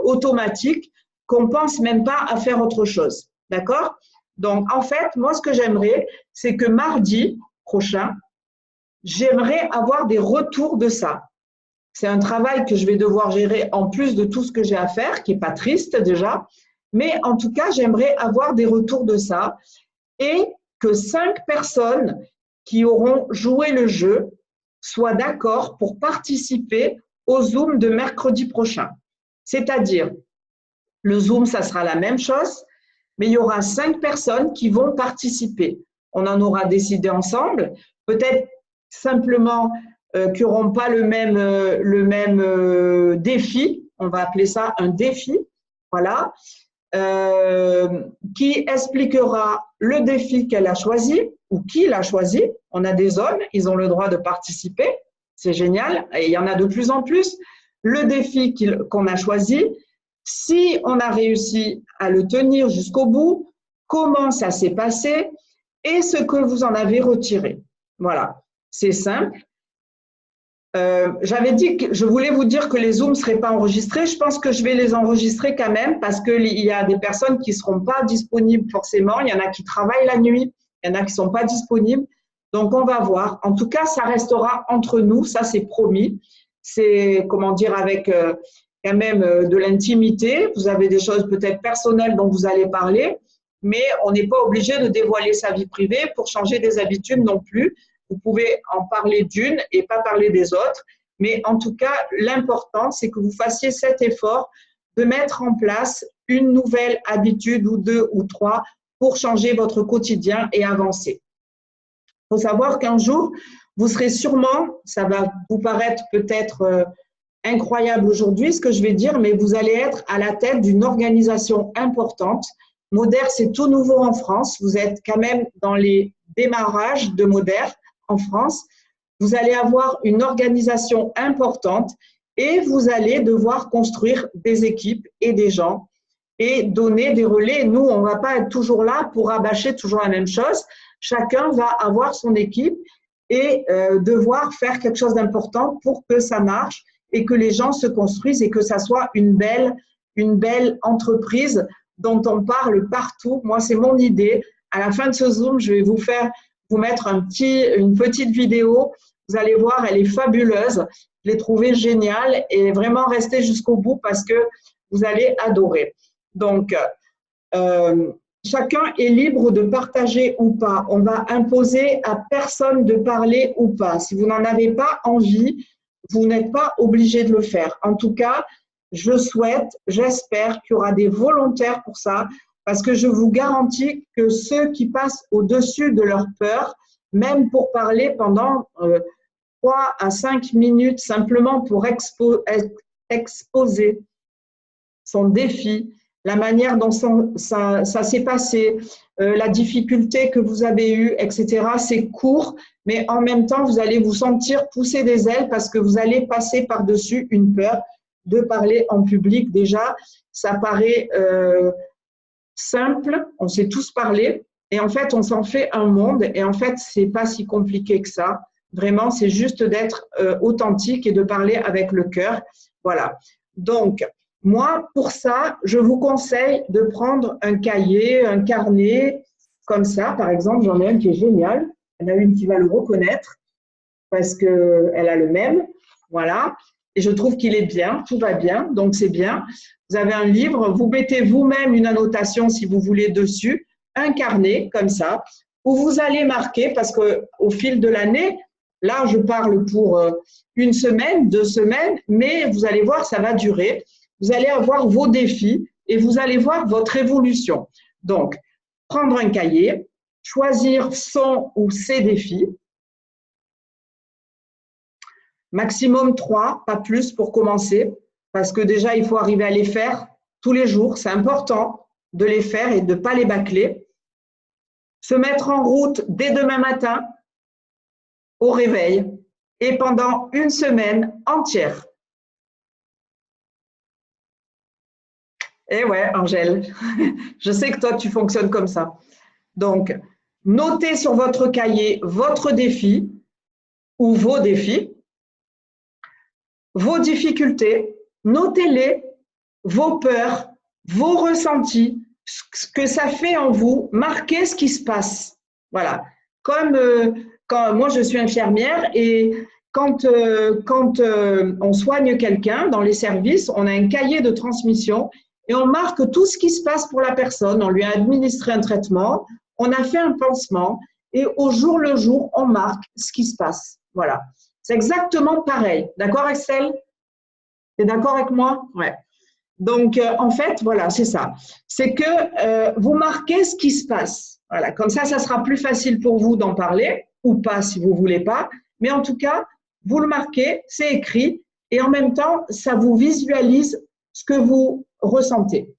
automatique qu'on ne pense même pas à faire autre chose. D'accord? Donc, en fait, moi, ce que j'aimerais, c'est que mardi prochain, j'aimerais avoir des retours de ça. C'est un travail que je vais devoir gérer en plus de tout ce que j'ai à faire, qui n'est pas triste déjà. Mais en tout cas, j'aimerais avoir des retours de ça et que 5 personnes qui auront joué le jeu soient d'accord pour participer au Zoom de mercredi prochain. C'est-à-dire, le Zoom, ça sera la même chose, mais il y aura 5 personnes qui vont participer. On en aura décidé ensemble, peut-être simplement qui n'auront pas le même défi, on va appeler ça un défi, voilà, qui expliquera le défi qu'elle a choisi ou qui l'a choisi. On a des hommes, ils ont le droit de participer, c'est génial, et il y en a de plus en plus. Le défi qu'on a choisi, si on a réussi à le tenir jusqu'au bout, comment ça s'est passé et ce que vous en avez retiré. Voilà, c'est simple. J'avais dit que je voulais vous dire que les Zooms ne seraient pas enregistrés. Je pense que je vais les enregistrer quand même parce qu'il y a des personnes qui ne seront pas disponibles forcément. Il y en a qui travaillent la nuit, il y en a qui ne sont pas disponibles. Donc, on va voir. En tout cas, ça restera entre nous, ça c'est promis. C'est, comment dire, avec quand même de l'intimité. Vous avez des choses peut-être personnelles dont vous allez parler, mais on n'est pas obligé de dévoiler sa vie privée pour changer des habitudes non plus. Vous pouvez en parler d'une et pas parler des autres. Mais en tout cas, l'important, c'est que vous fassiez cet effort de mettre en place une nouvelle habitude ou 2 ou 3 pour changer votre quotidien et avancer. Il faut savoir qu'un jour, vous serez sûrement, ça va vous paraître peut-être incroyable aujourd'hui ce que je vais dire, mais vous allez être à la tête d'une organisation importante. Moder, c'est tout nouveau en France. Vous êtes quand même dans les démarrages de Moder en France. Vous allez avoir une organisation importante et vous allez devoir construire des équipes et des gens et donner des relais. Nous, on ne va pas être toujours là pour rabâcher toujours la même chose. Chacun va avoir son équipe et devoir faire quelque chose d'important pour que ça marche et que les gens se construisent et que ça soit une belle entreprise dont on parle partout. Moi, c'est mon idée. À la fin de ce Zoom, je vais vous mettre une petite vidéo. Vous allez voir, elle est fabuleuse. Je l'ai trouvée géniale et vraiment restez jusqu'au bout parce que vous allez adorer. Donc, chacun est libre de partager ou pas. On va imposer à personne de parler ou pas. Si vous n'en avez pas envie, vous n'êtes pas obligé de le faire. En tout cas, j'espère qu'il y aura des volontaires pour ça, parce que je vous garantis que ceux qui passent au-dessus de leur peur, même pour parler pendant 3 à 5 minutes, simplement pour exposer son défi, la manière dont ça s'est passé, la difficulté que vous avez eue, etc. C'est court, mais en même temps, vous allez vous sentir pousser des ailes parce que vous allez passer par-dessus une peur de parler en public. Déjà, ça paraît simple, on sait tous parler, et en fait, on s'en fait un monde, et en fait, c'est pas si compliqué que ça. Vraiment, c'est juste d'être authentique et de parler avec le cœur. Voilà. Donc, moi, pour ça, je vous conseille de prendre un cahier, un carnet, comme ça. Par exemple, j'en ai un qui est génial. Il y en a une qui va le reconnaître parce qu'elle a le même. Voilà. et je trouve qu'il est bien, tout va bien, donc c'est bien. Vous avez un livre, vous mettez vous-même une annotation si vous voulez dessus, un carnet comme ça, où vous allez marquer, parce qu'au fil de l'année, là je parle pour une semaine, 2 semaines, mais vous allez voir, ça va durer. Vous allez avoir vos défis et vous allez voir votre évolution. Donc, prendre un cahier, choisir son ou ses défis, maximum 3, pas plus pour commencer, parce que déjà, il faut arriver à les faire tous les jours. C'est important de les faire et de ne pas les bâcler. Se mettre en route dès demain matin, au réveil, et pendant une semaine entière. Eh ouais, Angèle, je sais que toi, tu fonctionnes comme ça. Donc, notez sur votre cahier votre défi ou vos défis, vos difficultés, notez-les, vos peurs, vos ressentis, ce que ça fait en vous, marquez ce qui se passe. Voilà. Comme quand moi, je suis infirmière et quand on soigne quelqu'un dans les services, on a un cahier de transmission et on marque tout ce qui se passe pour la personne. On lui a administré un traitement, on a fait un pansement et au jour le jour, on marque ce qui se passe. Voilà. C'est exactement pareil. D'accord, Estelle? Tu es d'accord avec moi? Ouais. Donc, en fait, voilà, c'est ça. C'est que vous marquez ce qui se passe. Voilà. Comme ça sera plus facile pour vous d'en parler ou pas si vous ne voulez pas. Mais en tout cas, vous le marquez, c'est écrit et en même temps, ça vous visualise ce que vous ressentez.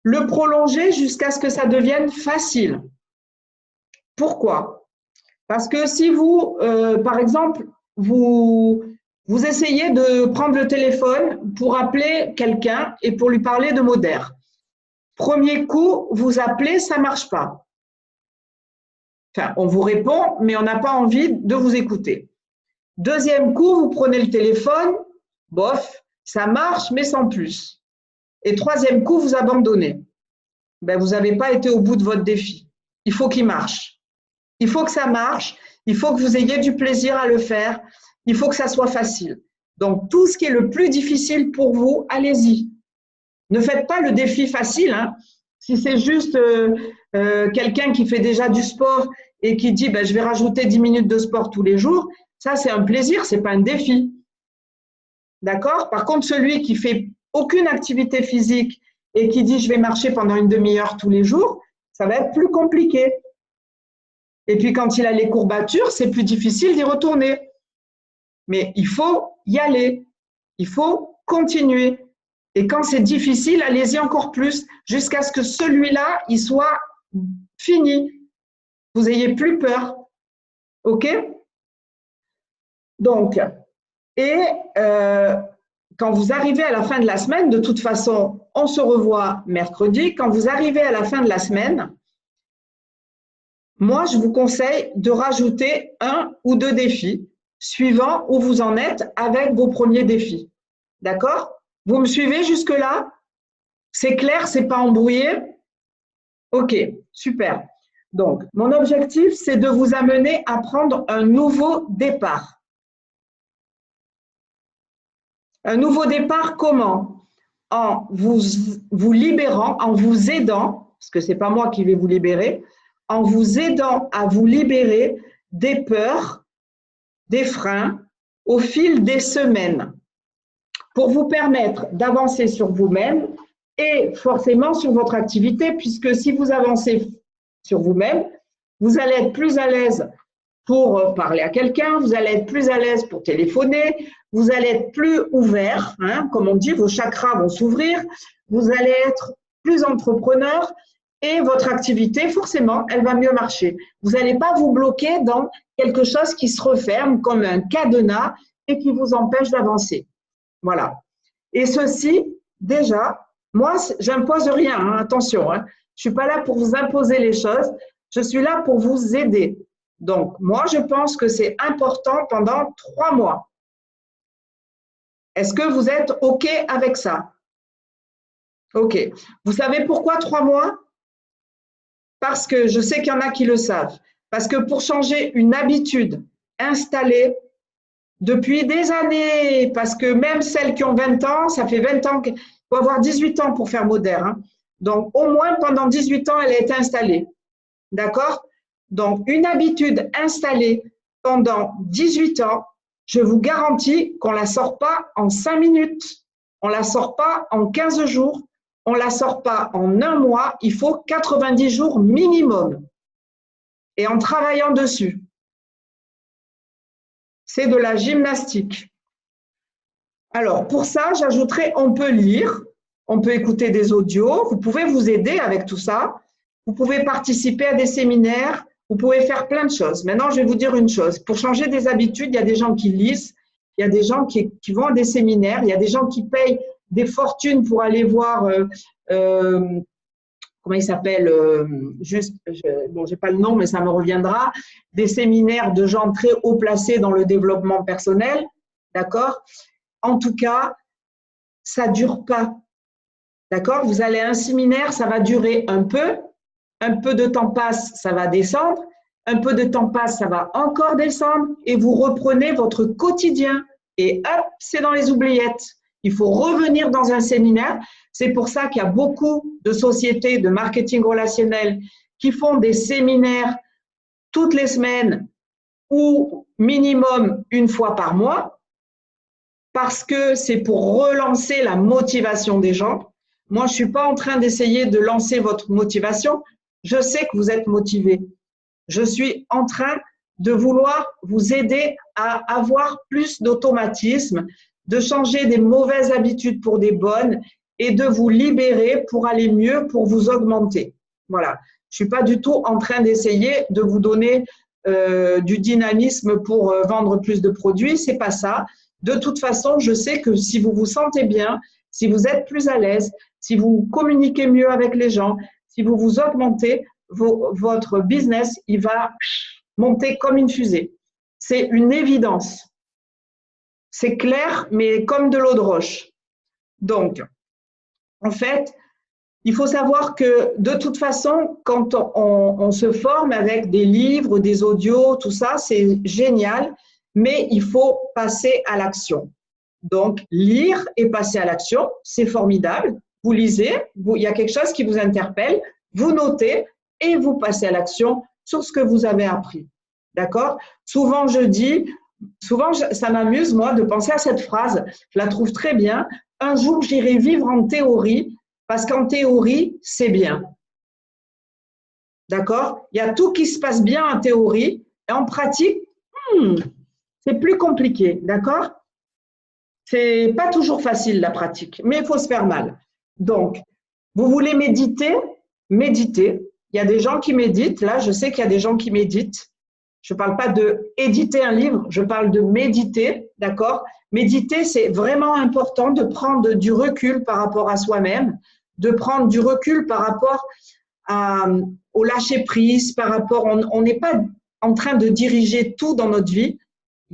Le prolonger jusqu'à ce que ça devienne facile. Pourquoi? Parce que si vous, par exemple, vous essayez de prendre le téléphone pour appeler quelqu'un et pour lui parler de Moder. Premier coup, vous appelez, ça ne marche pas. Enfin, on vous répond, mais on n'a pas envie de vous écouter. Deuxième coup, vous prenez le téléphone, bof, ça marche, mais sans plus. Et troisième coup, vous abandonnez. Ben, vous n'avez pas été au bout de votre défi. Il faut qu'il marche. Il faut que ça marche. Il faut que vous ayez du plaisir à le faire. Il faut que ça soit facile. Donc, tout ce qui est le plus difficile pour vous, allez-y. Ne faites pas le défi facile. Hein. Si c'est juste quelqu'un qui fait déjà du sport et qui dit ben, « je vais rajouter 10 minutes de sport tous les jours », ça, c'est un plaisir, ce n'est pas un défi. D'accord? Par contre, celui qui fait aucune activité physique et qui dit « je vais marcher pendant une demi-heure tous les jours », ça va être plus compliqué. Et puis, quand il a les courbatures, c'est plus difficile d'y retourner. Mais il faut y aller. Il faut continuer. Et quand c'est difficile, allez-y encore plus jusqu'à ce que celui-là, il soit fini. Vous n'ayez plus peur. OK? Donc, quand vous arrivez à la fin de la semaine, de toute façon, on se revoit mercredi. Quand vous arrivez à la fin de la semaine, moi, je vous conseille de rajouter 1 ou 2 défis, suivant où vous en êtes avec vos premiers défis. D'accord? Vous me suivez jusque-là? C'est clair, c'est pas embrouillé? OK, super. Donc, mon objectif, c'est de vous amener à prendre un nouveau départ. Un nouveau départ comment? En vous libérant, en vous aidant, parce que ce n'est pas moi qui vais vous libérer, en vous aidant à vous libérer des peurs, des freins au fil des semaines pour vous permettre d'avancer sur vous-même et forcément sur votre activité, puisque si vous avancez sur vous-même, vous allez être plus à l'aise pour parler à quelqu'un, vous allez être plus à l'aise pour téléphoner, vous allez être plus ouvert, hein, comme on dit, vos chakras vont s'ouvrir, vous allez être plus entrepreneur et votre activité, forcément, elle va mieux marcher. Vous n'allez pas vous bloquer dans quelque chose qui se referme comme un cadenas et qui vous empêche d'avancer. Voilà. Et ceci, déjà, moi, j'impose rien, hein, attention, hein, je ne suis pas là pour vous imposer les choses, je suis là pour vous aider. Donc, moi, je pense que c'est important pendant 3 mois. Est-ce que vous êtes OK avec ça? OK. Vous savez pourquoi 3 mois? Parce que je sais qu'il y en a qui le savent. Parce que pour changer une habitude installée, depuis des années, parce que même celles qui ont 20 ans, ça fait 20 ans qu'il faut avoir 18 ans pour faire Moder. Hein. Donc, au moins pendant 18 ans, elle a été installée. D'accord? Donc, une habitude installée pendant 18 ans, je vous garantis qu'on ne la sort pas en 5 minutes, on ne la sort pas en 15 jours, on ne la sort pas en 1 mois, il faut 90 jours minimum. Et en travaillant dessus. C'est de la gymnastique. Alors, pour ça, j'ajouterai, on peut lire, on peut écouter des audios, vous pouvez vous aider avec tout ça, vous pouvez participer à des séminaires, vous pouvez faire plein de choses. Maintenant, je vais vous dire une chose. Pour changer des habitudes, il y a des gens qui lisent, il y a des gens qui vont à des séminaires, il y a des gens qui payent des fortunes pour aller voir, comment il s'appelle, bon, je n'ai pas le nom, mais ça me reviendra, des séminaires de gens très haut placés dans le développement personnel, d'accord? En tout cas, ça ne dure pas, d'accord? Vous allez à un séminaire, ça va durer un peu de temps passe, ça va descendre, un peu de temps passe, ça va encore descendre, et vous reprenez votre quotidien, et hop, c'est dans les oubliettes. Il faut revenir dans un séminaire. C'est pour ça qu'il y a beaucoup de sociétés de marketing relationnel qui font des séminaires toutes les semaines ou minimum 1 fois par mois, parce que c'est pour relancer la motivation des gens. Moi, je ne suis pas en train d'essayer de lancer votre motivation. Je sais que vous êtes motivé. Je suis en train de vouloir vous aider à avoir plus d'automatisme, de changer des mauvaises habitudes pour des bonnes et de vous libérer pour aller mieux, pour vous augmenter. Voilà. Je ne suis pas du tout en train d'essayer de vous donner du dynamisme pour vendre plus de produits. Ce n'est pas ça. De toute façon, je sais que si vous vous sentez bien, si vous êtes plus à l'aise, si vous communiquez mieux avec les gens, si vous vous augmentez, votre business, il va monter comme une fusée. C'est une évidence. C'est clair, mais comme de l'eau de roche. Donc, en fait, il faut savoir que de toute façon, quand on se forme avec des livres, des audios, tout ça, c'est génial, mais il faut passer à l'action. Donc, lire et passer à l'action, c'est formidable. Vous lisez, il y a quelque chose qui vous interpelle, vous notez et vous passez à l'action sur ce que vous avez appris. D'accord? Souvent, ça m'amuse, moi, de penser à cette phrase. Je la trouve très bien. Un jour, j'irai vivre en théorie, parce qu'en théorie, c'est bien. D'accord? Il y a tout qui se passe bien en théorie, et en pratique, c'est plus compliqué. D'accord? C'est pas toujours facile, la pratique, mais il faut se faire mal. Donc, vous voulez méditer? Méditez. Il y a des gens qui méditent. Là, je sais qu'il y a des gens qui méditent. Je ne parle pas d'éditer un livre, je parle de méditer, d'accord? Méditer, c'est vraiment important de prendre du recul par rapport à soi-même, de prendre du recul par rapport au lâcher-prise, par rapport… On n'est pas en train de diriger tout dans notre vie.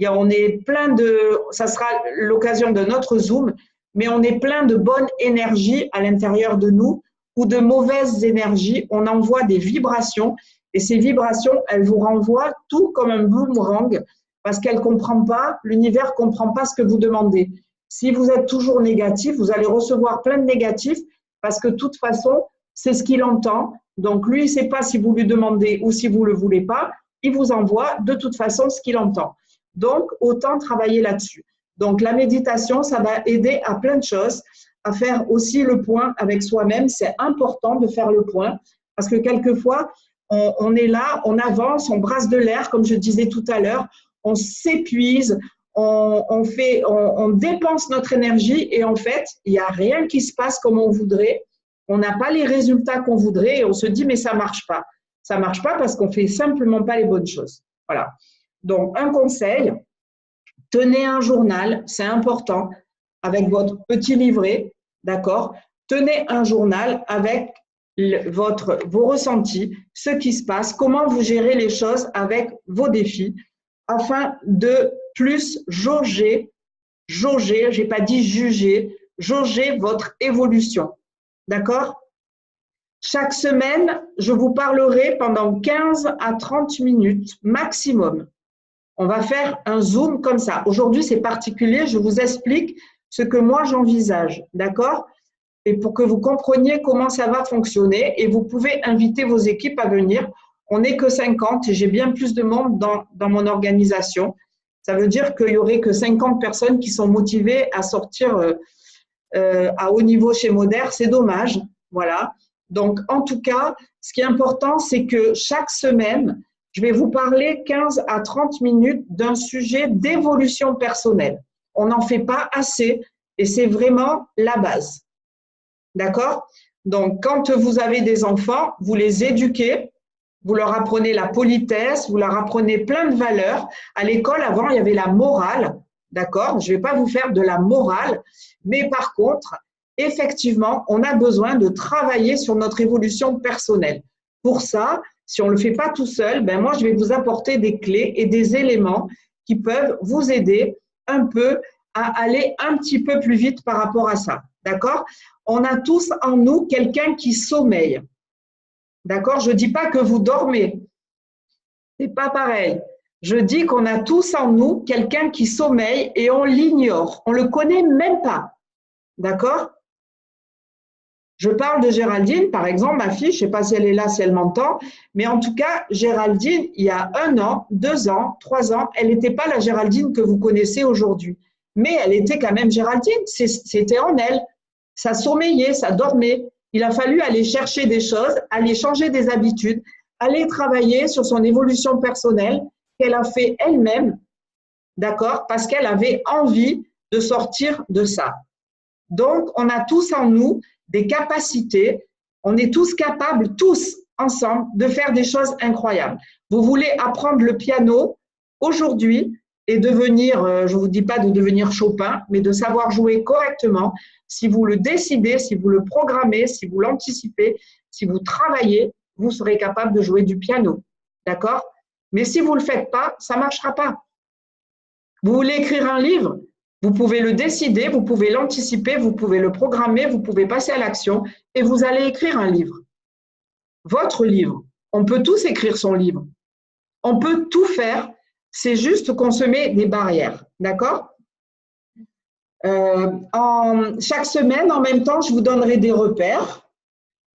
On est plein de… Ça sera l'occasion de notre Zoom, mais on est plein de bonne énergie à l'intérieur de nous ou de mauvaises énergies. On envoie des vibrations. Et ces vibrations, elles vous renvoient tout comme un boomerang parce qu'elle ne comprend pas, l'univers ne comprend pas ce que vous demandez. Si vous êtes toujours négatif, vous allez recevoir plein de négatifs parce que de toute façon, c'est ce qu'il entend. Donc, lui, il ne sait pas si vous lui demandez ou si vous ne le voulez pas. Il vous envoie de toute façon ce qu'il entend. Donc, autant travailler là-dessus. Donc, la méditation, ça va aider à plein de choses, à faire aussi le point avec soi-même. C'est important de faire le point parce que quelquefois, on est là, on avance, on brasse de l'air, comme je disais tout à l'heure, on s'épuise, on dépense notre énergie et en fait, il n'y a rien qui se passe comme on voudrait. On n'a pas les résultats qu'on voudrait et on se dit mais ça ne marche pas. Ça ne marche pas parce qu'on ne fait simplement pas les bonnes choses. Voilà. Donc, un conseil, tenez un journal, c'est important, avec votre petit livret, d'accord? Tenez un journal avec vos ressentis, ce qui se passe, comment vous gérez les choses avec vos défis, afin de plus jauger, je n'ai pas dit juger, jauger votre évolution. D'accord? Chaque semaine, je vous parlerai pendant 15 à 30 minutes maximum. On va faire un zoom comme ça. Aujourd'hui, c'est particulier, je vous explique ce que moi j'envisage, d'accord? Et pour que vous compreniez comment ça va fonctionner, et vous pouvez inviter vos équipes à venir. On n'est que 50 et j'ai bien plus de monde dans mon organisation. Ça veut dire qu'il n'y aurait que 50 personnes qui sont motivées à sortir à haut niveau chez Moder. C'est dommage, voilà. Donc, en tout cas, ce qui est important, c'est que chaque semaine, je vais vous parler 15 à 30 minutes d'un sujet d'évolution personnelle. On n'en fait pas assez et c'est vraiment la base. D'accord? Donc, quand vous avez des enfants, vous les éduquez, vous leur apprenez la politesse, vous leur apprenez plein de valeurs. À l'école, avant, il y avait la morale. D'accord? Je ne vais pas vous faire de la morale, mais par contre, effectivement, on a besoin de travailler sur notre évolution personnelle. Pour ça, si on ne le fait pas tout seul, ben moi, je vais vous apporter des clés et des éléments qui peuvent vous aider un peu à aller un petit peu plus vite par rapport à ça. D'accord? On a tous en nous quelqu'un qui sommeille. D'accord? Je ne dis pas que vous dormez. Ce n'est pas pareil. Je dis qu'on a tous en nous quelqu'un qui sommeille et on l'ignore. On ne le connaît même pas. D'accord? Je parle de Géraldine, par exemple, ma fille, je ne sais pas si elle est là, si elle m'entend, mais en tout cas, Géraldine, il y a 1 an, 2 ans, 3 ans, elle n'était pas la Géraldine que vous connaissez aujourd'hui. Mais elle était quand même Géraldine, c'était en elle. Ça sommeillait, ça dormait. Il a fallu aller chercher des choses, aller changer des habitudes, aller travailler sur son évolution personnelle qu'elle a fait elle-même, d'accord, parce qu'elle avait envie de sortir de ça. Donc, on a tous en nous des capacités, on est tous capables, tous ensemble, de faire des choses incroyables. Vous voulez apprendre le piano aujourd'hui et devenir, je ne vous dis pas de devenir Chopin, mais de savoir jouer correctement. Si vous le décidez, si vous le programmez, si vous l'anticipez, si vous travaillez, vous serez capable de jouer du piano. D'accord? Mais si vous ne le faites pas, ça ne marchera pas. Vous voulez écrire un livre? Vous pouvez le décider, vous pouvez l'anticiper, vous pouvez le programmer, vous pouvez passer à l'action et vous allez écrire un livre. Votre livre. On peut tous écrire son livre. On peut tout faire. C'est juste qu'on se met des barrières. D'accord? Chaque semaine, en même temps, je vous donnerai des repères.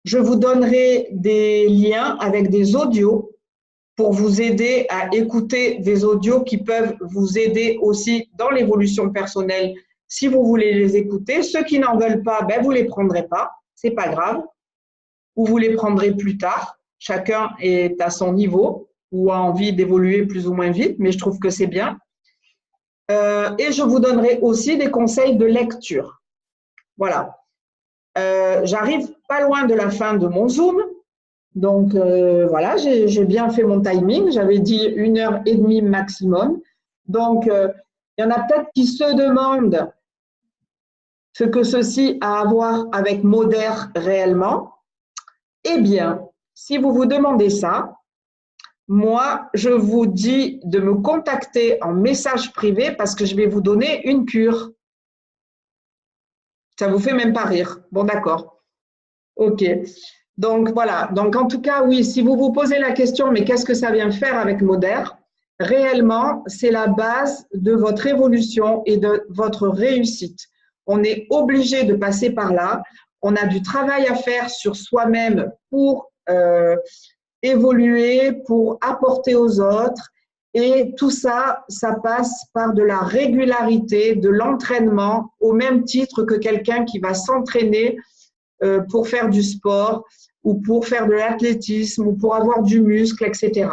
Je vous donnerai des liens avec des audios pour vous aider à écouter des audios qui peuvent vous aider aussi dans l'évolution personnelle si vous voulez les écouter. Ceux qui n'en veulent pas, ben vous ne les prendrez pas, ce n'est pas grave. Ou vous les prendrez plus tard. Chacun est à son niveau ou a envie d'évoluer plus ou moins vite, mais je trouve que c'est bien. Et je vous donnerai aussi des conseils de lecture. Voilà. J'arrive pas loin de la fin de mon Zoom. Donc, voilà, j'ai bien fait mon timing. J'avais dit 1h30 maximum. Donc, il y en a peut-être qui se demandent ce que ceci a à voir avec Moder réellement. Eh bien, si vous vous demandez ça, moi, je vous dis de me contacter en message privé parce que je vais vous donner une cure. Ça vous fait même pas rire. Bon, d'accord. OK. Donc, voilà. Donc, en tout cas, oui, si vous vous posez la question, mais qu'est-ce que ça vient faire avec Moder? Réellement, c'est la base de votre évolution et de votre réussite. On est obligé de passer par là. On a du travail à faire sur soi-même pour évoluer, pour apporter aux autres. Et tout ça, ça passe par de la régularité, de l'entraînement, au même titre que quelqu'un qui va s'entraîner pour faire du sport ou pour faire de l'athlétisme ou pour avoir du muscle, etc.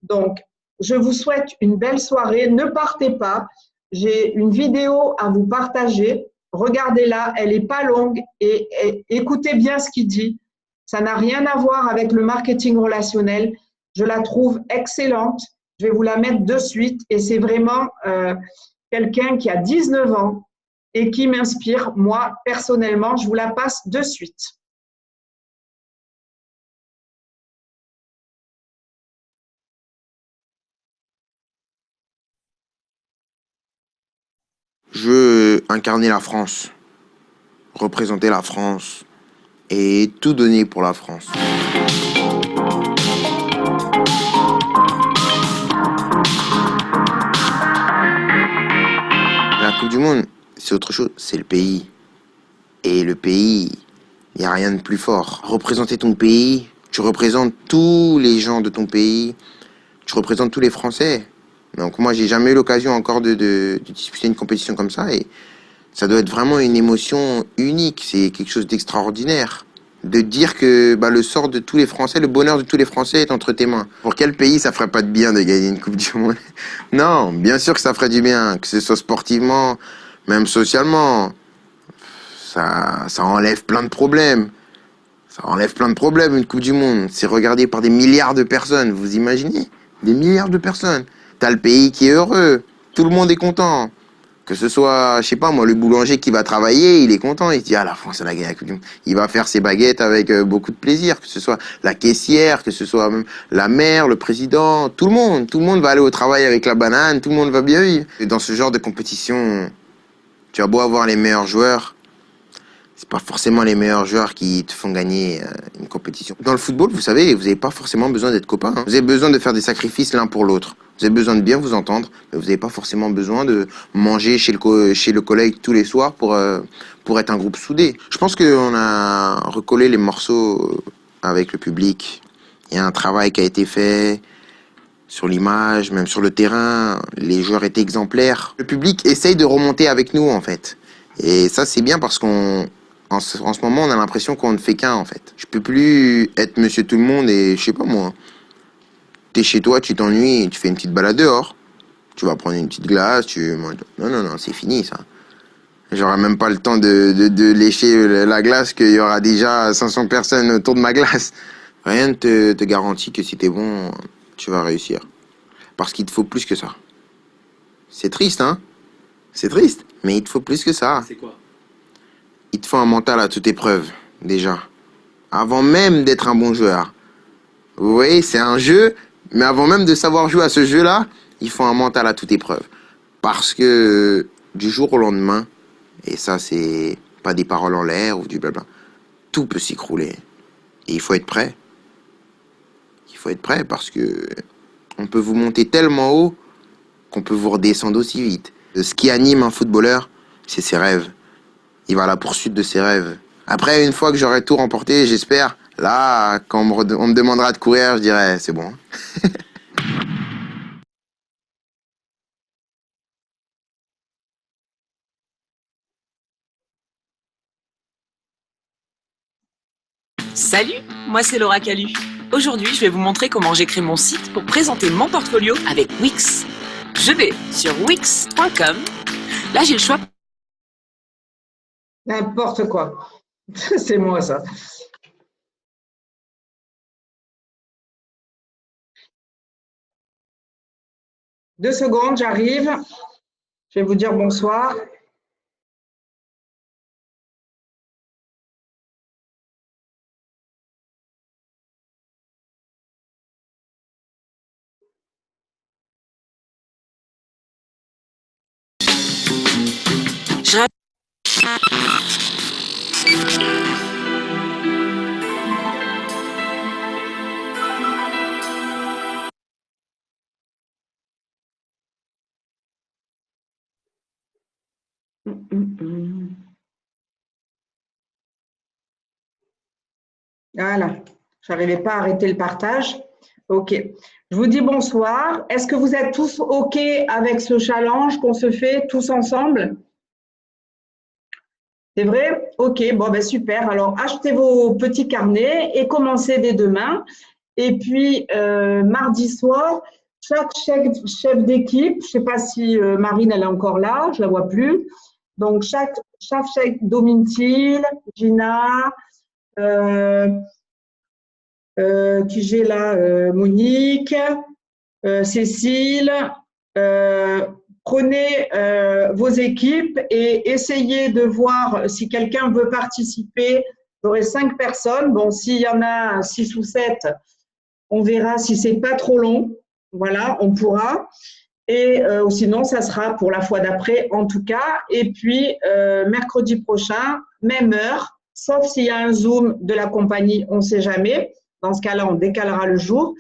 Donc, je vous souhaite une belle soirée. Ne partez pas. J'ai une vidéo à vous partager. Regardez-la, elle n'est pas longue et écoutez bien ce qu'il dit. Ça n'a rien à voir avec le marketing relationnel. Je la trouve excellente. Je vais vous la mettre de suite et c'est vraiment quelqu'un qui a 19 ans et qui m'inspire, moi, personnellement. Je vous la passe de suite. Je veux incarner la France, représenter la France et tout donner pour la France. Coupe du Monde, c'est autre chose, c'est le pays. Et le pays, il n'y a rien de plus fort. Représenter ton pays, tu représentes tous les gens de ton pays, tu représentes tous les Français. Donc moi, j'ai jamais eu l'occasion encore de disputer une compétition comme ça. Et ça doit être vraiment une émotion unique, c'est quelque chose d'extraordinaire. De dire que le sort de tous les Français, le bonheur de tous les Français est entre tes mains. Pour quel pays ça ferait pas de bien de gagner une Coupe du Monde? Non, bien sûr que ça ferait du bien, que ce soit sportivement, même socialement. Ça enlève plein de problèmes. Ça enlève plein de problèmes, une Coupe du Monde. C'est regardé par des milliards de personnes, vous imaginez? Des milliards de personnes. T'as le pays qui est heureux, tout le monde est content. Que ce soit, je sais pas moi, le boulanger qui va travailler, il est content, il se dit ah la France elle a gagné la Coupe du Monde. Il va faire ses baguettes avec beaucoup de plaisir, que ce soit la caissière, que ce soit même la mère, le président, tout le monde va aller au travail avec la banane, tout le monde va bien vivre. Et dans ce genre de compétition, tu as beau avoir les meilleurs joueurs, c'est pas forcément les meilleurs joueurs qui te font gagner une compétition. Dans le football, vous savez, vous n'avez pas forcément besoin d'être copains. Vous avez besoin de faire des sacrifices l'un pour l'autre. Vous avez besoin de bien vous entendre, mais vous n'avez pas forcément besoin de manger chez le collègue tous les soirs pour être un groupe soudé. Je pense qu'on a recollé les morceaux avec le public. Il y a un travail qui a été fait sur l'image, même sur le terrain. Les joueurs étaient exemplaires. Le public essaye de remonter avec nous, en fait. Et ça, c'est bien parce en ce moment, on a l'impression qu'on ne fait qu'un, en fait. Je peux plus être monsieur tout le monde et, je sais pas moi, t'es chez toi, tu t'ennuies, tu fais une petite balade dehors. Tu vas prendre une petite glace, Non, c'est fini, ça. J'aurai même pas le temps de lécher la glace qu'il y aura déjà 500 personnes autour de ma glace. Rien ne te garantit que si t'es bon, tu vas réussir. Parce qu'il te faut plus que ça. C'est triste, hein? C'est triste, mais il te faut plus que ça. C'est quoi? Il te faut un mental à toute épreuve, déjà. Avant même d'être un bon joueur. Vous voyez, c'est un jeu, mais avant même de savoir jouer à ce jeu-là, il faut un mental à toute épreuve. Parce que du jour au lendemain, et ça c'est pas des paroles en l'air ou du blabla, tout peut s'écrouler. Et il faut être prêt. Il faut être prêt parce que on peut vous monter tellement haut qu'on peut vous redescendre aussi vite. Ce qui anime un footballeur, c'est ses rêves. Il va à la poursuite de ses rêves. Après, une fois que j'aurai tout remporté, j'espère, là, quand on me demandera de courir, je dirai, c'est bon. Salut, moi c'est Laura Calu. Aujourd'hui, je vais vous montrer comment j'ai créé mon site pour présenter mon portfolio avec Wix. Je vais sur wix.com. Là, j'ai le choix. N'importe quoi. C'est moi, ça. Deux secondes, j'arrive. Je vais vous dire bonsoir. Voilà, je n'arrivais pas à arrêter le partage. Ok, je vous dis bonsoir. Est-ce que vous êtes tous OK avec ce challenge qu'on se fait tous ensemble? C'est vrai? Ok, bon ben super. Alors, achetez vos petits carnets et commencez dès demain. Et puis, mardi soir, chaque chef d'équipe, je ne sais pas si Marine, elle est encore là, je ne la vois plus. Donc, chaque chef, Domintil, Gina, qui j'ai là, Monique, Cécile, prenez vos équipes et essayez de voir si quelqu'un veut participer. J'aurai 5 personnes. Bon, s'il y en a 6 ou 7, on verra si c'est pas trop long. Voilà, on pourra. Et sinon, ça sera pour la fois d'après, en tout cas. Et puis, mercredi prochain, même heure, sauf s'il y a un Zoom de la compagnie, on ne sait jamais. Dans ce cas-là, on décalera le jour.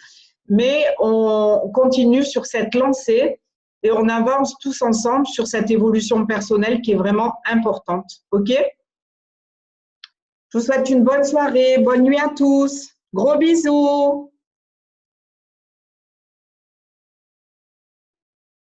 Mais on continue sur cette lancée et on avance tous ensemble sur cette évolution personnelle qui est vraiment importante. OK? Je vous souhaite une bonne soirée, bonne nuit à tous. Gros bisous.